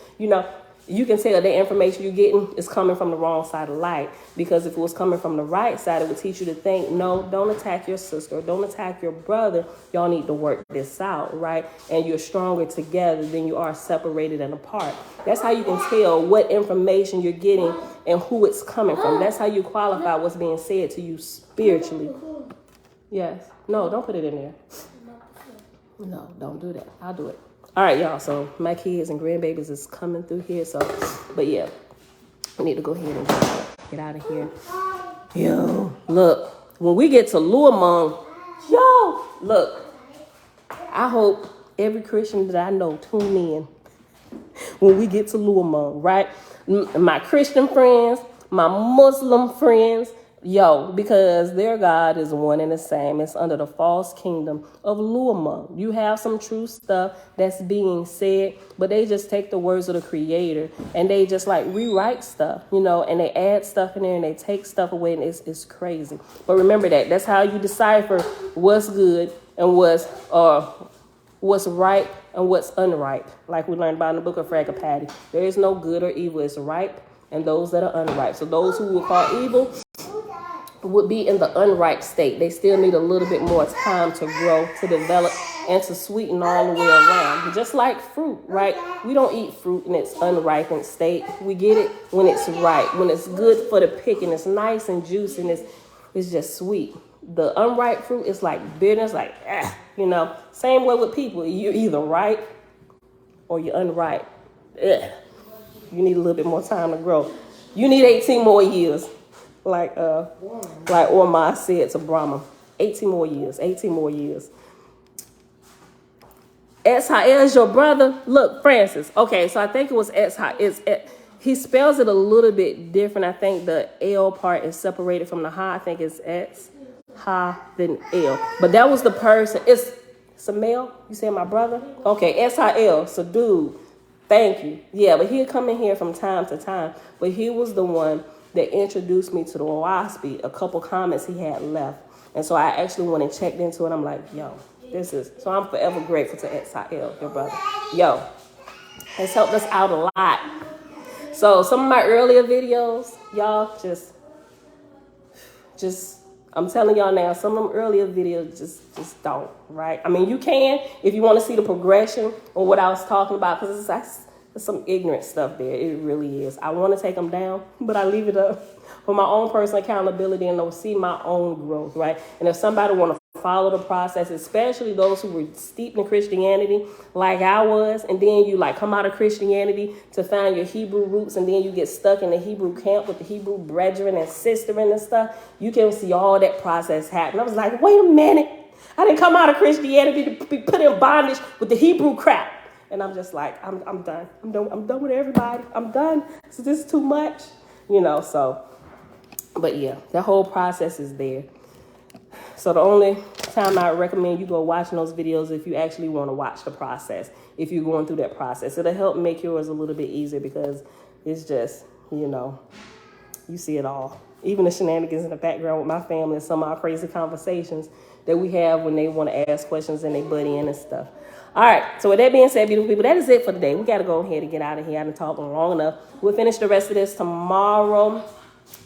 C: you can tell the information you're getting is coming from the wrong side of light. Because if it was coming from the right side, it would teach you to think, no, don't attack your sister, or don't attack your brother. Y'all need to work this out, right? And you're stronger together than you are separated and apart. That's how you can tell what information you're getting and who it's coming from. That's how you qualify what's being said to you spiritually. Yes. No, don't put it in there. No, don't do that. I'll do it. All right, y'all. So my kids and grandbabies is coming through here. So, but yeah, we need to go ahead and get out of here. Yo, look, when we get to Luamong, look, I hope every Christian that I know tune in when we get to Luamong, right? My Christian friends, my Muslim friends, because their God is one and the same. It's under the false kingdom of Luamong. You have some true stuff that's being said, but they just take the words of the Creator and they just like rewrite stuff, and they add stuff in there and they take stuff away, and it's crazy. But remember that's how you decipher what's good and what's ripe and what's unripe. Like we learned about in the book of Fragapati. There is no good or evil. It's ripe and those that are unripe. So those who will call evil would be in the unripe state. They still need a little bit more time to grow, to develop, and to sweeten all the way around. Just like fruit, right? We don't eat fruit in its unripened state. We get it when it's ripe, when it's good for the picking. It's nice and juicy, and it's just sweet. The unripe fruit is like bitterness, like, Same way with people. You're either ripe or you're unripe. You need a little bit more time to grow. You need 18 more years. Like Orma said to Brahma, 18 more years. Exha'el is your brother. Look, Francis. Okay, so I think it was Exha'el. He spells it a little bit different. I think the L part is separated from the Ha. I think it's X-Ha, then L. But that was the person. It's a male. You said my brother? Okay, Exha'el. So, dude, thank you. Yeah, but he'll come in here from time to time. But he was the one that introduced me to the Oahspe, a couple comments he had left. And so I actually went and checked into it. I'm like, so I'm forever grateful to Exha'el, your brother. Has helped us out a lot. So some of my earlier videos, y'all, just, I'm telling y'all now, some of them earlier videos just don't, right? I mean, you can, if you want to see the progression or what I was talking about, because there's some ignorant stuff there. It really is. I want to take them down, but I leave it up for my own personal accountability and to see my own growth, right? And if somebody want to follow the process, especially those who were steeped in Christianity like I was, and then you like come out of Christianity to find your Hebrew roots, and then you get stuck in the Hebrew camp with the Hebrew brethren and sisterin and stuff. You can see all that process happen. I was like, wait a minute. I didn't come out of Christianity to be put in bondage with the Hebrew crap. And I'm just like, I'm done. I'm done with everybody. I'm done. So this is too much, so. But yeah, the whole process is there. So the only time I recommend you go watching those videos if you actually want to watch the process, if you're going through that process. It'll help make yours a little bit easier because it's just, you see it all. Even the shenanigans in the background with my family and some of our crazy conversations that we have when they want to ask questions and they butt in and stuff. All right, so with that being said, beautiful people, that is it for today. We got to go ahead and get out of here. I done talked long enough. We'll finish the rest of this tomorrow.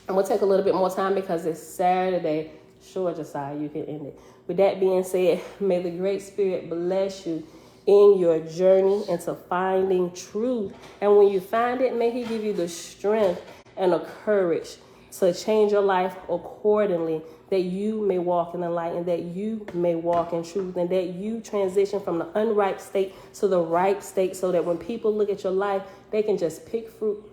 C: And we'll take a little bit more time because it's Saturday. Sure, Josiah, you can end it. With that being said, may the Great Spirit bless you in your journey into finding truth. And when you find it, may he give you the strength and the courage to change your life accordingly, that you may walk in the light and that you may walk in truth and that you transition from the unripe state to the ripe state so that when people look at your life, they can just pick fruit.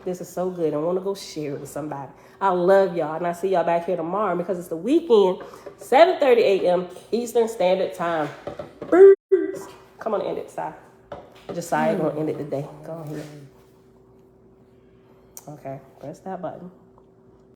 C: This is so good. I want to go share it with somebody. I love y'all. And I see y'all back here tomorrow because it's the weekend, 7:30 a.m. Eastern Standard Time. Bruce. Come on, end it, Si. Josiah going to end it today. Go ahead. Okay, press that button.